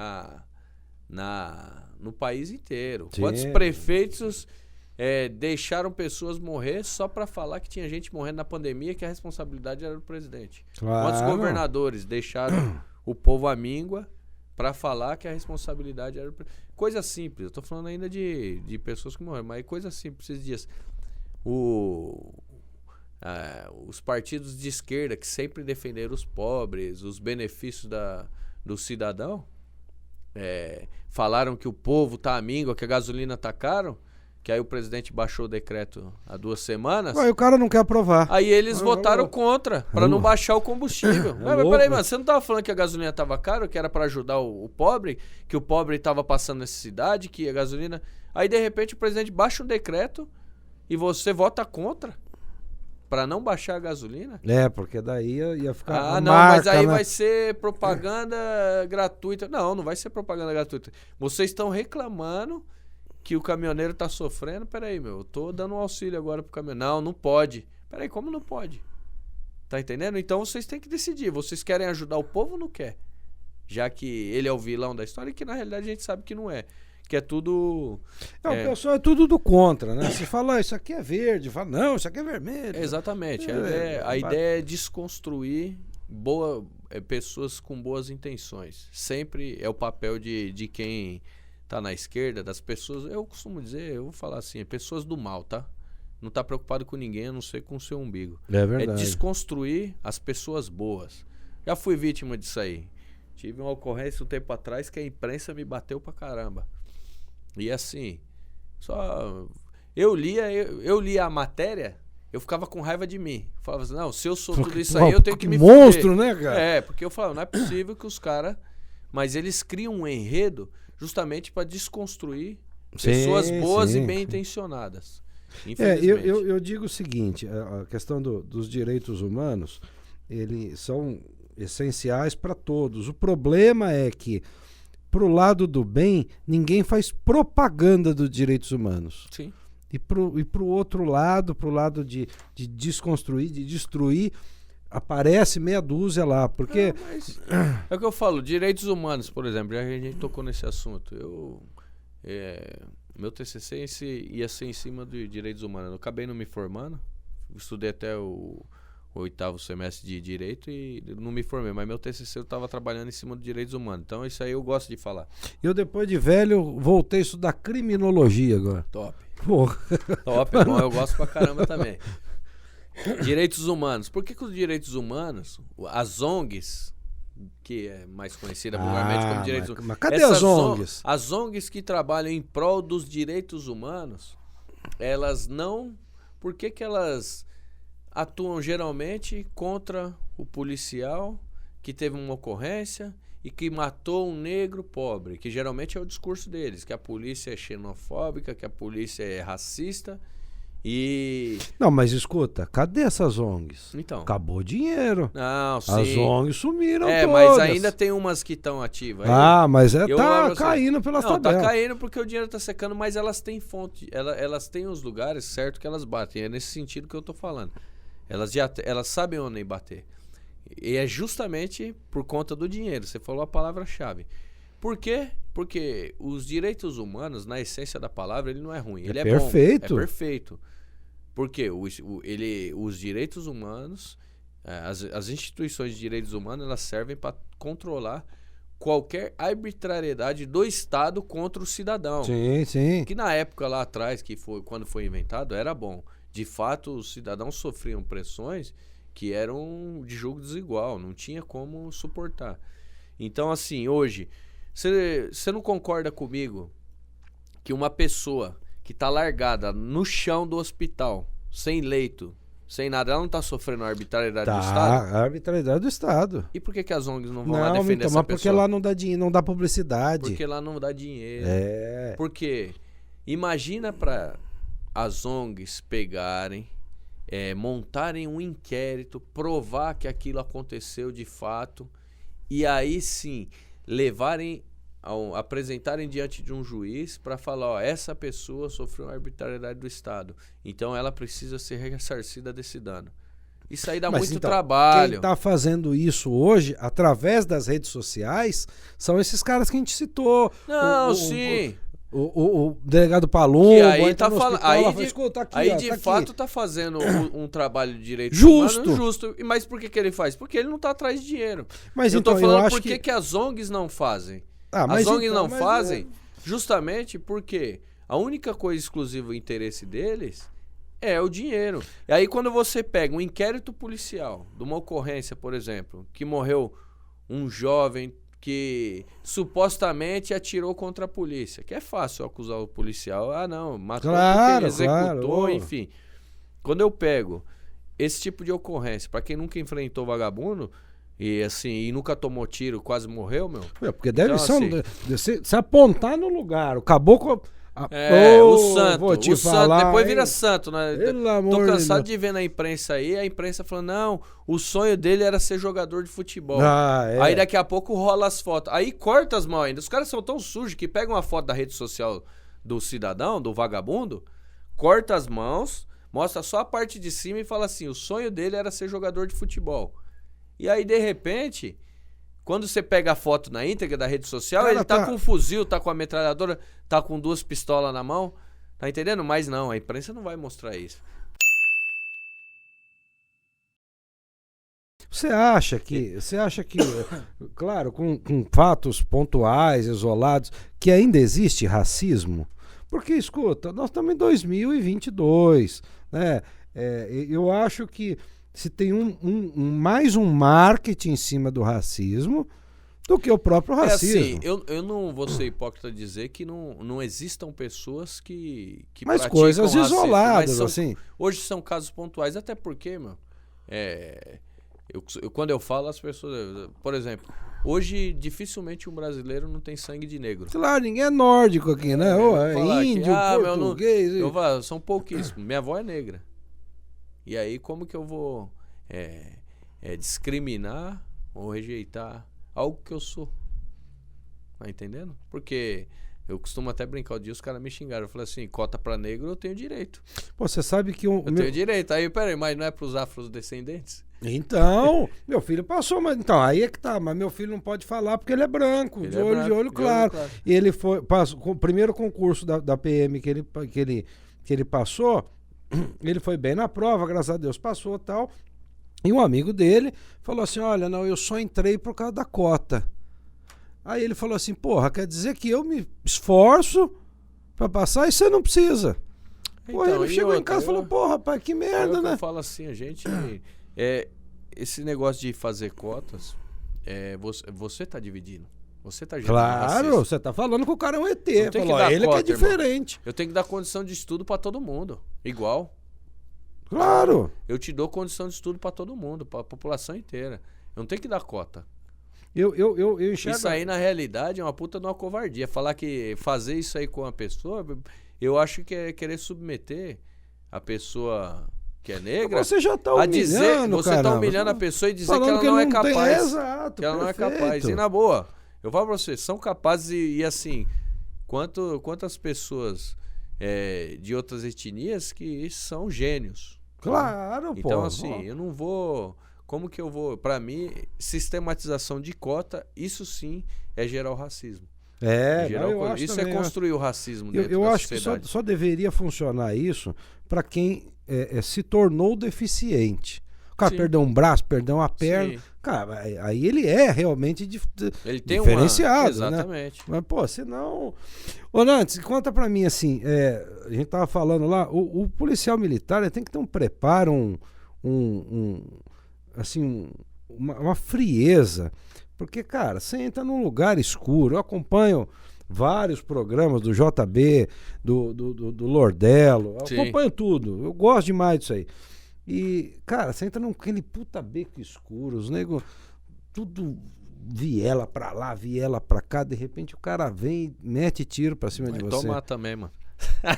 no país inteiro. Sim. Quantos prefeitos deixaram pessoas morrer só para falar que tinha gente morrendo na pandemia, que a responsabilidade era do presidente? Claro. Quantos governadores deixaram o povo à míngua para falar que a responsabilidade era... Coisa simples, eu tô falando ainda de pessoas que morreram, mas coisa simples esses dias. Os partidos de esquerda que sempre defenderam os pobres, os benefícios do cidadão, falaram que o povo tá à míngua, que a gasolina tá caro, que aí o presidente baixou o decreto há 2 semanas. Ué, o cara não quer aprovar. Aí eles votaram contra, para não baixar o combustível. Mas peraí, mano, você não tava falando que a gasolina tava cara, que era para ajudar o pobre, que o pobre tava passando necessidade, que a gasolina... Aí, de repente, o presidente baixa um decreto e você vota contra para não baixar a gasolina? Porque daí ia ficar mas aí vai ser propaganda gratuita. Não vai ser propaganda gratuita. Vocês estão reclamando que o caminhoneiro tá sofrendo. Peraí, eu tô dando um auxílio agora pro caminhoneiro. Não pode. Peraí, como não pode? Tá entendendo? Então vocês têm que decidir. Vocês querem ajudar o povo ou não quer? Já que ele é o vilão da história, e que na realidade a gente sabe que não é. Que é tudo... O pessoal é tudo do contra, né? Você fala, isso aqui é verde. Fala, não, isso aqui é vermelho. Exatamente. A ideia é desconstruir pessoas com boas intenções. Sempre é o papel de quem... tá na esquerda, das pessoas, eu costumo dizer, eu vou falar assim, pessoas do mal, tá? Não tá preocupado com ninguém, a não ser com o seu umbigo. É verdade. É desconstruir as pessoas boas. Já fui vítima disso aí. Tive uma ocorrência um tempo atrás que a imprensa me bateu pra caramba. E assim, eu lia a matéria, eu ficava com raiva de mim. Eu falava assim, não, se eu sou tudo isso aí, eu tenho que me monstro, fuder, né, cara? Porque eu falava, não é possível que os caras... Mas eles criam um enredo justamente para desconstruir pessoas boas e bem intencionadas. Eu digo o seguinte, a questão dos direitos humanos, eles são essenciais para todos. O problema é que, pro lado do bem, ninguém faz propaganda dos direitos humanos. Sim. E pro outro lado, pro lado de desconstruir, de destruir, aparece meia dúzia lá, porque... É o que eu falo, direitos humanos, por exemplo, já que a gente tocou nesse assunto. Meu TCC ia ser em cima de direitos humanos. Eu acabei não me formando, estudei até o 8º semestre de Direito e não me formei, mas meu TCC eu estava trabalhando em cima de direitos humanos. Então isso aí eu gosto de falar. Eu depois de velho voltei a estudar criminologia agora. Top. Porra. Top, bom, eu gosto pra caramba também. Direitos humanos. Por que os direitos humanos, as ONGs, que é mais conhecida vulgarmente como direitos humanos... Mas cadê as ONGs? As ONGs que trabalham em prol dos direitos humanos, elas não... Por que elas atuam geralmente contra o policial que teve uma ocorrência e que matou um negro pobre, que geralmente é o discurso deles, que a polícia é xenofóbica, que a polícia é racista e... Não, mas escuta, cadê essas ONGs? Então. Acabou o dinheiro. Não, sim. As ONGs sumiram todas. Mas ainda tem umas que estão ativas. Mas tá caindo pelas tabelas. Tá caindo porque o dinheiro tá secando, mas elas têm fonte, elas têm os lugares certo que elas batem. É nesse sentido que eu tô falando. Elas sabem onde bater. E é justamente por conta do dinheiro. Você falou a palavra-chave. Por quê? Porque os direitos humanos, na essência da palavra, ele não é ruim. Ele é perfeito. Bom. É perfeito. Porque os direitos humanos, as instituições de direitos humanos, elas servem para controlar qualquer arbitrariedade do Estado contra o cidadão. Sim, sim. Que na época lá atrás, quando foi inventado, era bom. De fato, os cidadãos sofriam pressões que eram de julgo desigual, não tinha como suportar. Então, assim, hoje, você não concorda comigo que uma pessoa que está largada no chão do hospital, sem leito, sem nada, ela não está sofrendo a arbitrariedade do Estado? A arbitrariedade do Estado. E por que as ONGs não vão lá defender essa pessoa? Porque lá não dá dinheiro, não dá publicidade. Porque lá não dá dinheiro. É. Porque imagina para as ONGs pegarem, montarem um inquérito, provar que aquilo aconteceu de fato, e aí sim apresentarem diante de um juiz para falar, ó, essa pessoa sofreu uma arbitrariedade do Estado, então ela precisa ser ressarcida desse dano. Isso aí dá muito trabalho. Quem está fazendo isso hoje, através das redes sociais, são esses caras que a gente citou. Não, sim. O delegado Palumbo, aí tá falando, aí de fato tá fazendo um trabalho de direito justo. Mas por que ele faz? Porque ele não tá atrás de dinheiro. Mas eu então, tô falando eu acho por que as ONGs não fazem. As ONGs não fazem justamente porque a única coisa exclusiva, o interesse deles é o dinheiro. E aí quando você pega um inquérito policial de uma ocorrência, por exemplo, que morreu um jovem que supostamente atirou contra a polícia, que é fácil acusar o policial, não, matou porque executou, enfim. Quando eu pego esse tipo de ocorrência, pra quem nunca enfrentou vagabundo e assim, e nunca tomou tiro, quase morreu, meu. Porque deve ser se apontar no lugar, o caboclo... o santo, depois vira santo, né? Tô cansado de ver na imprensa aí, a imprensa falando, não, o sonho dele era ser jogador de futebol. Aí daqui a pouco rola as fotos, aí corta as mãos ainda. Os caras são tão sujos que pegam uma foto da rede social do cidadão, do vagabundo, corta as mãos, mostra só a parte de cima e fala assim, o sonho dele era ser jogador de futebol. E aí, de repente... Quando você pega a foto na íntegra da rede social, ele tá com um fuzil, tá com a metralhadora, tá com 2 pistolas na mão. Tá entendendo? Mas não, a imprensa não vai mostrar isso. Você acha que claro, com fatos pontuais, isolados, que ainda existe racismo? Porque, escuta, nós estamos em 2022, né? Eu acho que se tem mais um marketing em cima do racismo do que o próprio racismo. Eu não vou ser hipócrita dizer que não existam pessoas que mas coisas racismo, isoladas, mas assim. Hoje são casos pontuais, até porque, quando eu falo, as pessoas... Por exemplo, hoje dificilmente um brasileiro não tem sangue de negro. Claro, ninguém é nórdico aqui, né? Índio, português... São pouquíssimos. Minha avó é negra. E aí, como que eu vou discriminar ou rejeitar algo que eu sou? Tá entendendo? Porque eu costumo até brincar o dia, os caras me xingaram. Eu falei assim, cota pra negro eu tenho direito. Pô, você sabe que eu tenho direito. Aí, peraí, mas não é pros afrodescendentes? Então, meu filho passou, mas então, aí é que tá, mas meu filho não pode falar porque ele é branco, de olho claro. E ele passou, com o primeiro concurso da PM que ele passou, ele foi bem na prova, graças a Deus passou e tal. E um amigo dele falou assim, olha, não, eu só entrei por causa da cota. Aí ele falou assim, porra, quer dizer que eu me esforço pra passar e você não precisa. Então, Pô, ele chegou em casa e falou, porra, rapaz, que merda, né? Eu falo assim, a gente... esse negócio de fazer cotas, você tá dividindo. Você tá gerando racismo. Você tá falando que o cara é um ET. Falou, ele cota, que é diferente. Irmão. Eu tenho que dar condição de estudo pra todo mundo. Igual. Claro. Eu te dou condição de estudo pra todo mundo, pra população inteira. Eu não tenho que dar cota. Eu enxergo... Isso aí, na realidade, é uma puta de uma covardia. Falar que fazer isso aí com a pessoa, eu acho que é querer submeter a pessoa que é negra. Você já tá humilhando, dizer, você tá humilhando a pessoa e dizer que ela não é capaz. Exato, que ela não é capaz. E na boa, eu falo pra você, são capazes e assim, quantas pessoas de outras etnias que são gênios. Claro, pô. Então, assim, eu não vou... Como que eu vou... Pra mim, sistematização de cota, isso sim é gerar o racismo. Isso também, é construir o racismo dentro da acho sociedade. Que só deveria funcionar isso para quem se tornou deficiente. O cara perdeu um braço, perdeu uma perna. Sim. Cara, aí ele é realmente ele tem diferenciado. Exatamente. Né? Mas, pô, senão... Ô, Nantes, conta pra mim, assim, a gente tava falando lá, o policial militar ele tem que ter um preparo, uma frieza. Porque, cara, você entra num lugar escuro. Eu acompanho vários programas do JB, do Lordelo. Eu acompanho tudo. Eu gosto demais disso aí. E, cara, você entra naquele puta beco escuro, os nego, tudo viela pra lá, viela pra cá, de repente o cara vem e mete tiro pra cima de você. Vai tomar também, mano.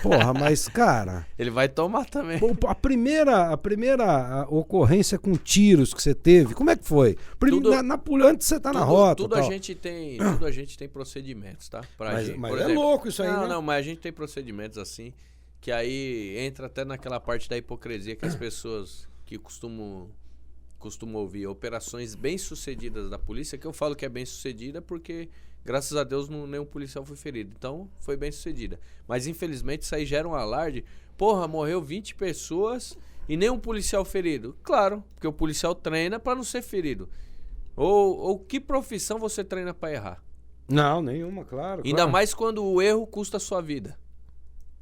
Porra, mas, cara... Ele vai tomar também. A primeira ocorrência com tiros que você teve, como é que foi? Antes você tá na rota. Tudo a gente tem procedimentos, tá? Mas exemplo, é louco isso aí, né? Não, mas a gente tem procedimentos assim, que aí entra até naquela parte da hipocrisia que as pessoas que costumam ouvir operações bem-sucedidas da polícia, que eu falo que é bem-sucedida porque... Graças a Deus nenhum policial foi ferido. Então, foi bem sucedida. Mas, infelizmente, isso aí gera um alarde. Porra, morreu 20 pessoas e nenhum policial ferido. Claro, porque o policial treina pra não ser ferido. Ou que profissão você treina pra errar? Não, nenhuma, claro. Ainda mais quando o erro custa a sua vida.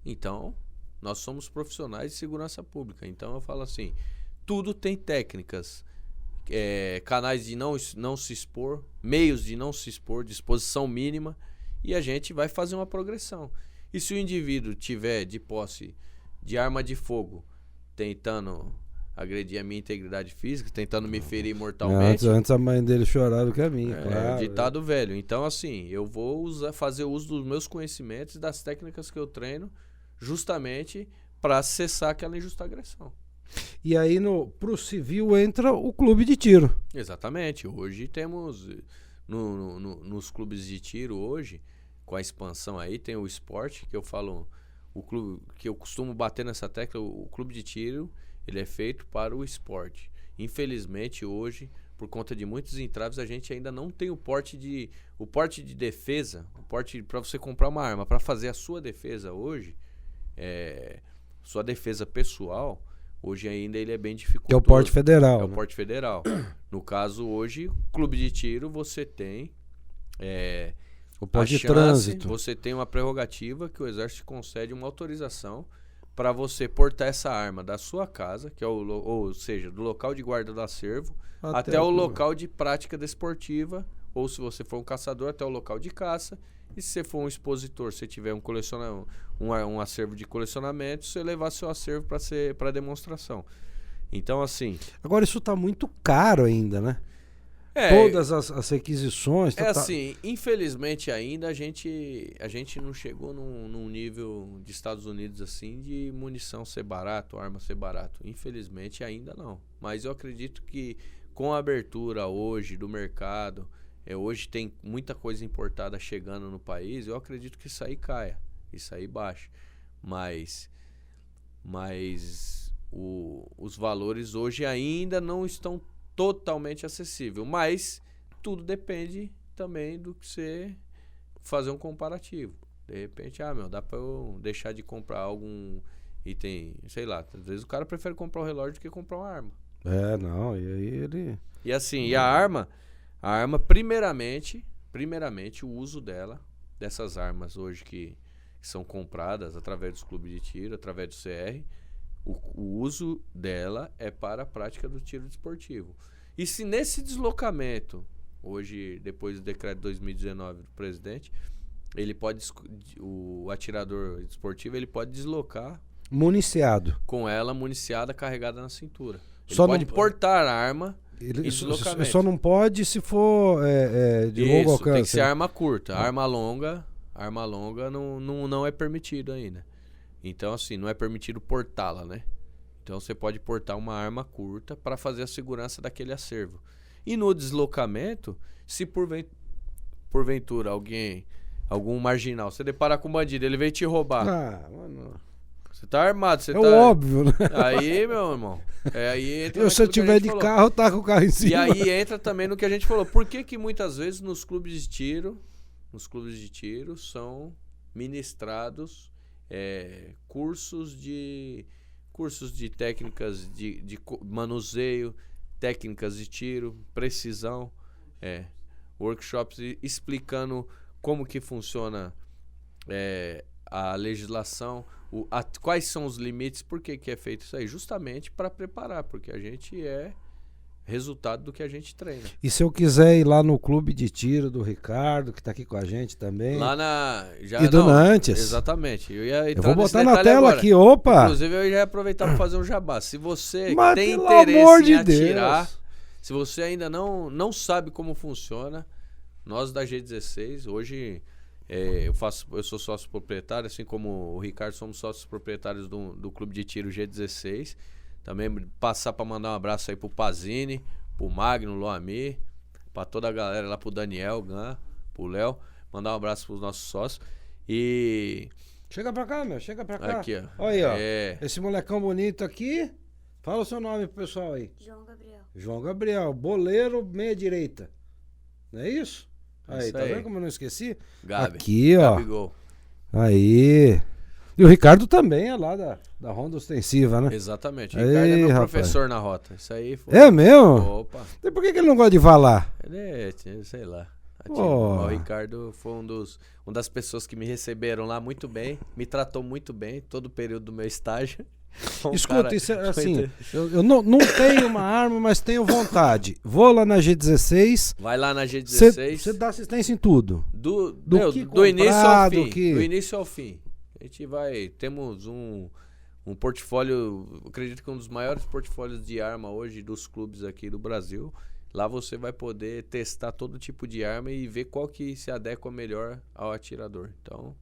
Então, nós somos profissionais de segurança pública. Então, eu falo assim, tudo tem técnicas. Canais de não se expor, meios de não se expor, disposição mínima, e a gente vai fazer uma progressão. E se o indivíduo tiver de posse de arma de fogo, tentando agredir a minha integridade física, tentando me ferir mortalmente... Antes a mãe dele chorar do que a minha, claro. Ditado velho. Então, assim, eu vou fazer uso dos meus conhecimentos e das técnicas que eu treino justamente para cessar aquela injusta agressão. E aí pro civil entra o clube de tiro. Exatamente. Hoje temos nos clubes de tiro hoje, com a expansão aí, tem o esporte, que eu falo, o clube que eu costumo bater nessa tecla, o clube de tiro, ele é feito para o esporte. Infelizmente hoje, por conta de muitos entraves, a gente ainda não tem o porte de defesa, o porte para você comprar uma arma, para fazer a sua defesa hoje, sua defesa pessoal. Hoje ainda ele é bem dificultoso. Que é o porte federal. É o porte federal. No caso, hoje, clube de tiro, você tem o porte de trânsito. Você tem uma prerrogativa que o Exército concede uma autorização para você portar essa arma da sua casa, que é ou seja, do local de guarda do acervo, até o local de prática desportiva, ou se você for um caçador, até o local de caça. E se você for um expositor, se tiver um acervo de colecionamento, você levar seu acervo para demonstração. Então, assim... Agora, isso está muito caro ainda, né? Todas as requisições... assim, infelizmente ainda a gente não chegou num nível de Estados Unidos, assim, de munição ser barato, arma ser barato. Infelizmente ainda não. Mas eu acredito que com a abertura hoje do mercado... hoje tem muita coisa importada chegando no país, eu acredito que isso aí caia, isso aí baixa. Mas os valores hoje ainda não estão totalmente acessíveis. Mas tudo depende também do que você fazer um comparativo. De repente, dá para eu deixar de comprar algum item, sei lá. Às vezes o cara prefere comprar um relógio do que comprar uma arma. Não, e aí ele... E assim, e a arma primeiramente, o uso dessas armas hoje que são compradas através dos clubes de tiro, através do CR, o uso dela é para a prática do tiro desportivo. E se nesse deslocamento, hoje, depois do decreto de 2019 do presidente, o atirador desportivo, ele pode deslocar com ela municiada, carregada na cintura. Ele pode portar a arma em deslocamento. Só não pode se for de longo alcance. Tem que ser arma curta. Arma longa não é permitido ainda. Então, assim, não é permitido portá-la, né? Então, você pode portar uma arma curta para fazer a segurança daquele acervo. E no deslocamento, se porventura algum marginal, você depara com um bandido, ele veio te roubar. Mano... Você tá armado, você tá... óbvio, né? Aí, meu irmão... aí entra se eu tiver de carro, tá com o carro em cima. E aí entra também no que a gente falou. Por que muitas vezes nos clubes de tiro são ministrados cursos de técnicas de manuseio, técnicas de tiro, precisão, workshops explicando como que funciona a legislação, quais são os limites, por que é feito isso aí? Justamente para preparar, porque a gente é resultado do que a gente treina. E se eu quiser ir lá no clube de tiro do Ricardo, que está aqui com a gente também? Lá e do Nantes. Exatamente. Eu vou botar na tela agora. Aqui, opa! Inclusive, eu já ia aproveitar para fazer um jabá. Se você Mas, tem pelo interesse amor de em atirar, Deus. Se você ainda não sabe como funciona, nós da G16, hoje... eu sou sócio proprietário, assim como o Ricardo, somos sócios proprietários do clube de tiro G16. Também passar para mandar um abraço aí pro Pazini, pro Magno, Loami, para toda a galera lá, pro Daniel, Gan, pro Léo. Mandar um abraço pros nossos sócios. E... Chega pra cá, meu, chega pra cá. Aqui, ó. Olha aí, ó. Esse molecão bonito aqui. Fala o seu nome pro pessoal aí. João Gabriel, boleiro, meia direita. Não é isso? Aí, tá vendo como eu não esqueci? Gabi. Aqui, ó. Gabigol. Aí. E o Ricardo também é lá da Ronda Ostensiva, né? Exatamente. O Ricardo é meu professor na rota. Isso aí foi. É mesmo? Opa. E por que ele não gosta de falar? Ele sei lá. O Ricardo foi uma das pessoas que me receberam lá muito bem, me tratou muito bem todo o período do meu estágio. Escuta, isso é assim, eu não tenho uma arma, mas tenho vontade. Vou lá na G16. Vai lá na G16. Você dá assistência em tudo. Do início ao fim. Do início ao fim. A gente temos um portfólio, acredito que um dos maiores portfólios de arma hoje dos clubes aqui do Brasil. Lá você vai poder testar todo tipo de arma e ver qual que se adequa melhor ao atirador. Então,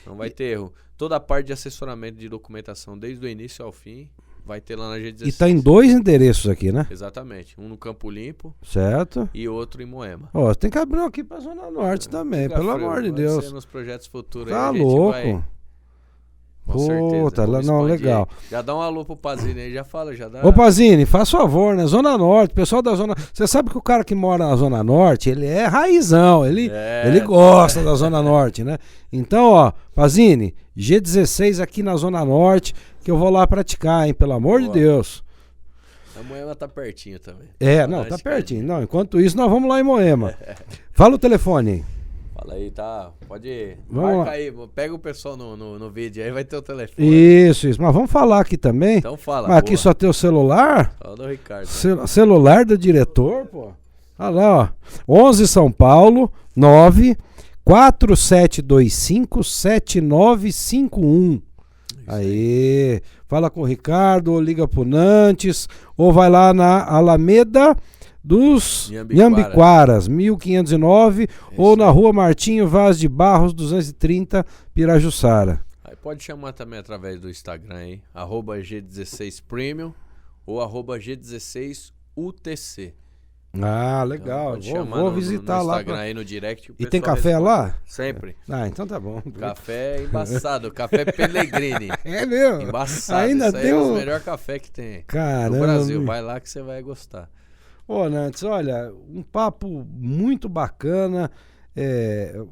não vai ter erro. Toda a parte de assessoramento de documentação, desde o início ao fim, vai ter lá na G16. E tá em 2 endereços aqui, né? Exatamente. Um no Campo Limpo. Certo. E outro em Moema. Ó, tem que abrir um aqui pra Zona Norte também, pelo amor de Deus. Vai ser nos projetos futuros tá aí, louco. Com certeza. Não, legal. Aí. Já dá um alô pro Pazini aí, já fala, já dá. Ô Pazini, faz favor, né? Zona Norte, pessoal da Zona... Você sabe que o cara que mora na Zona Norte, ele é raizão, ele gosta da Zona Norte, né? Então, ó, Pazini, G16 aqui na Zona Norte, que eu vou lá praticar, hein? Pelo amor de Deus. A Moema tá pertinho também. Tá pertinho. Não, enquanto isso, nós vamos lá em Moema. Fala o telefone. Fala aí, tá? Pode ir. Vamos marca lá. Aí, pega o pessoal no vídeo aí, vai ter o telefone. Isso. Mas vamos falar aqui também. Então fala. Mas aqui só tem o celular? Fala do Ricardo. Celular do diretor, pô. Olha lá, ó. 11 São Paulo, 947257951. Aí. Fala com o Ricardo, ou liga pro Nantes, ou vai lá na Alameda dos Nhambiquaras, 1509, ou na Rua Martinho Vaz de Barros, 230, Pirajussara. Aí pode chamar também através do Instagram aí, @G16Premium ou @G16UTC. Ah, legal. Então, vou visitar no lá. Instagram aí no direct. E tem café lá? Sempre. Ah, então tá bom. Café embaçado, café Pellegrini. É mesmo? Embaçado. Ainda isso aí tem é o melhor café que tem. Caramba. No Brasil. Vai lá que você vai gostar. Ô, Nantes, olha, um papo muito bacana.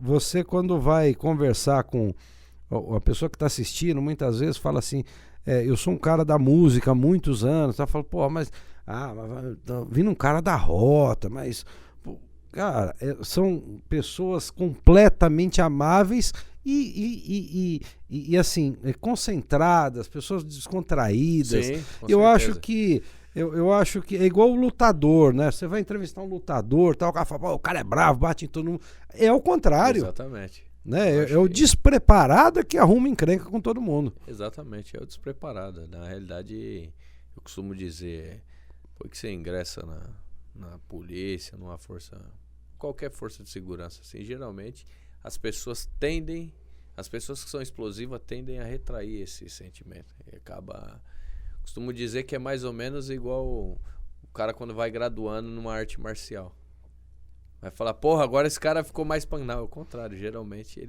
Você, quando vai conversar com a pessoa que está assistindo, muitas vezes fala assim, eu sou um cara da música há muitos anos, tá? Fala, pô, mas Vindo um cara da rota, mas... Pô, cara, são pessoas completamente amáveis e assim, concentradas, pessoas descontraídas. Sim, com eu certeza. acho que eu acho que é igual o lutador, né? Você vai entrevistar um lutador, tal, o cara fala, o cara é bravo, bate em todo mundo. É o contrário. Exatamente. Né? É o despreparado que arruma encrenca com todo mundo. Exatamente, é o despreparado. Na realidade, eu costumo dizer, foi que você ingressa na polícia, numa força, qualquer força de segurança, assim, geralmente as pessoas que são explosivas tendem a retrair esse sentimento. E costumo dizer que é mais ou menos igual o cara quando vai graduando numa arte marcial. Vai falar, porra, agora esse cara ficou mais Não, é o contrário, geralmente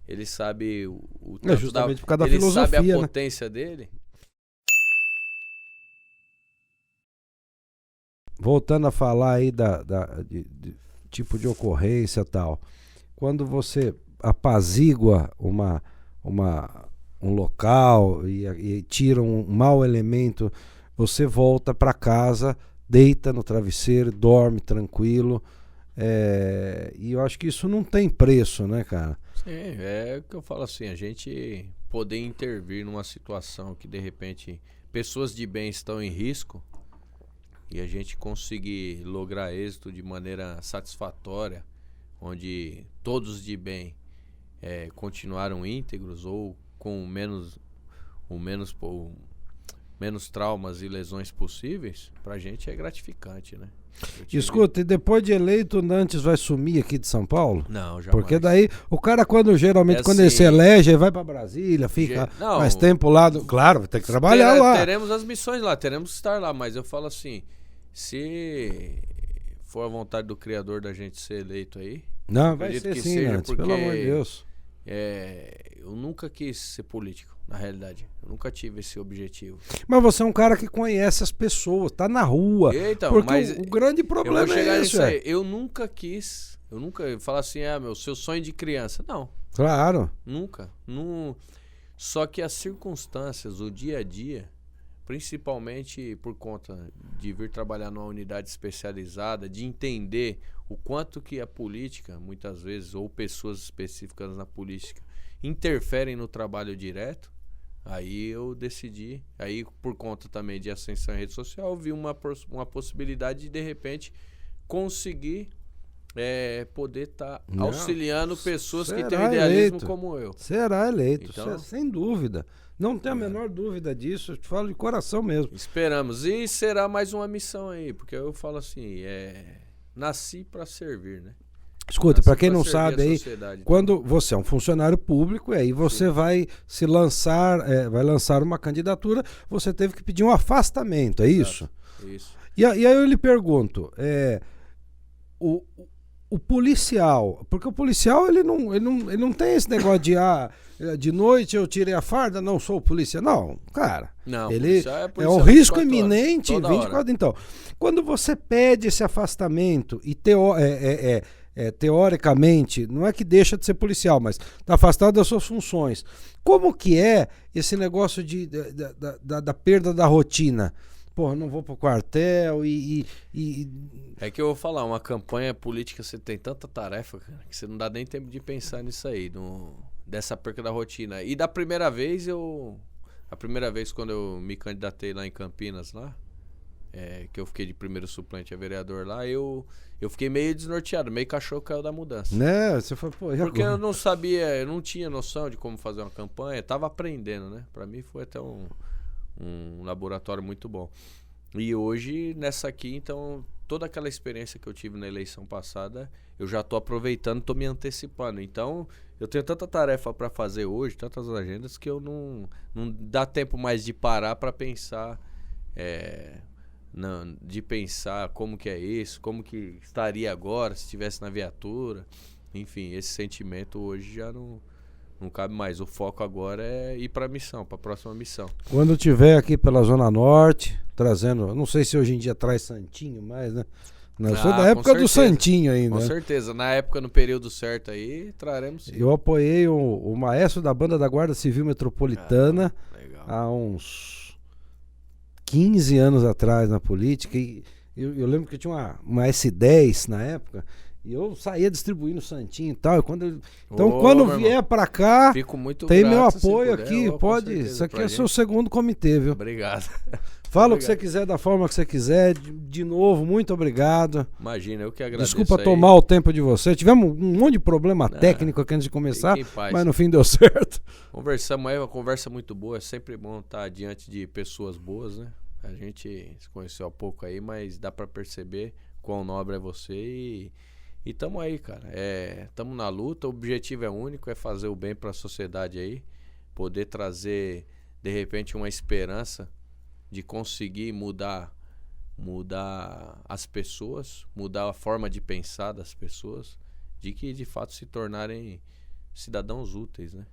ele sabe o tanto justamente por causa da ele filosofia, sabe a né? potência dele. Voltando a falar aí de tipo de ocorrência e tal, quando você apazigua um local e tira um mau elemento, você volta para casa, deita no travesseiro, dorme tranquilo. E eu acho que isso não tem preço, né, cara? Sim, é o que eu falo assim, a gente poder intervir numa situação que de repente pessoas de bem estão em risco e a gente conseguir lograr êxito de maneira satisfatória, onde todos de bem continuaram íntegros ou com menos traumas e lesões possíveis, pra gente é gratificante, né? Escuta, e depois de eleito, o Nantes vai sumir aqui de São Paulo? Não, jamais. Porque daí o cara quando ele se elege, ele vai pra Brasília, fica mais tempo lá. Claro, vai ter que trabalhar lá. Teremos as missões lá, teremos que estar lá, mas eu falo assim, se for a vontade do Criador da gente ser eleito aí... Não, vai ser sim, Nantes, pelo amor de Deus. Eu nunca quis ser político, na realidade. Eu nunca tive esse objetivo. Mas você é um cara que conhece as pessoas, tá na rua. Então, porque mas o grande problema é esse. Eu nunca falar assim, seu sonho de criança. Não. Claro. Nunca. Só que as circunstâncias, o dia a dia, principalmente por conta de vir trabalhar numa unidade especializada, de entender o quanto que a política, muitas vezes, ou pessoas específicas na política, interferem no trabalho direto, aí eu decidi, aí por conta também de ascensão em rede social, eu vi uma possibilidade de repente, conseguir poder estar auxiliando pessoas que têm idealismo como eu. Será eleito, então, sem dúvida. Não tenho a menor dúvida disso, eu te falo de coração mesmo. Esperamos. E será mais uma missão aí, porque eu falo assim, nasci para servir, né? Escuta, para quem não sabe aí, quando você é um funcionário público e aí você vai vai lançar uma candidatura, você teve que pedir um afastamento, é isso? Isso. E aí eu lhe pergunto, o policial, porque o policial ele não tem esse negócio de noite eu tirei a farda, não sou polícia, não, cara. Não, ele é um risco iminente, 24 horas. Então, quando você pede esse afastamento e teoricamente, não é que deixa de ser policial, mas está afastado das suas funções. Como que é esse negócio da perda da rotina? Porra, não vou pro quartel É que eu vou falar, uma campanha política, você tem tanta tarefa, cara, que você não dá nem tempo de pensar nisso aí, dessa perca da rotina. E da primeira vez quando eu me candidatei lá em Campinas, lá, que eu fiquei de primeiro suplente a vereador lá, eu fiquei meio desnorteado, meio cachorro caiu da mudança. Né? Você foi, porque eu não sabia, eu não tinha noção de como fazer uma campanha, tava aprendendo, né? Pra mim foi até um laboratório muito bom. E hoje, nessa aqui, então, toda aquela experiência que eu tive na eleição passada, eu já tô aproveitando, tô me antecipando. Então, eu tenho tanta tarefa para fazer hoje, tantas agendas, que eu não dá tempo mais de parar para pensar... de pensar como que é isso, como que estaria agora se estivesse na viatura. Enfim, esse sentimento hoje já não cabe mais. O foco agora é ir para a missão, para a próxima missão. Quando tiver aqui pela Zona Norte, trazendo, não sei se hoje em dia traz Santinho mais, né? Eu sou da época do Santinho ainda. Com certeza, na época, no período certo aí, traremos sim. Eu apoiei o maestro da banda da Guarda Civil Metropolitana legal. há uns 15 anos atrás na política, e eu lembro que eu tinha uma S10 na época, e eu saía distribuindo santinho e tal. Então, quando vier pra cá, fico muito tem grato, meu apoio puder, aqui. Pode. Certeza, Isso aqui é gente. seu segundo comitê, viu? Obrigado. Fala o que você quiser, da forma que você quiser. De novo, muito obrigado. Imagina, eu que agradeço. Desculpa tomar o tempo de você. Tivemos um monte de problema técnico aqui antes de começar, mas no fim deu certo. Conversamos aí, uma conversa muito boa. É sempre bom estar diante de pessoas boas, né? A gente se conheceu há pouco aí, mas dá pra perceber quão nobre é você e tamo aí, cara. Tamo na luta, o objetivo é único, é fazer o bem pra sociedade aí, poder trazer, de repente, uma esperança de conseguir mudar as pessoas, mudar a forma de pensar das pessoas, de que de fato se tornarem cidadãos úteis, né?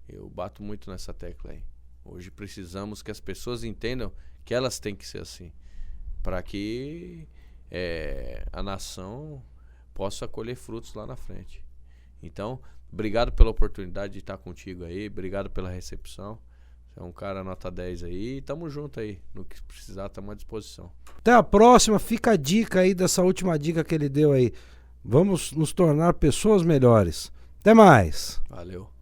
Eu bato muito nessa tecla aí. Hoje precisamos que as pessoas entendam que elas têm que ser assim, para que a nação possa colher frutos lá na frente. Então, obrigado pela oportunidade de estar contigo aí, obrigado pela recepção. Você é um cara nota 10 aí, e tamo junto aí. No que precisar, estamos à disposição. Até a próxima. Fica a dica aí dessa última dica que ele deu aí. Vamos nos tornar pessoas melhores. Até mais. Valeu.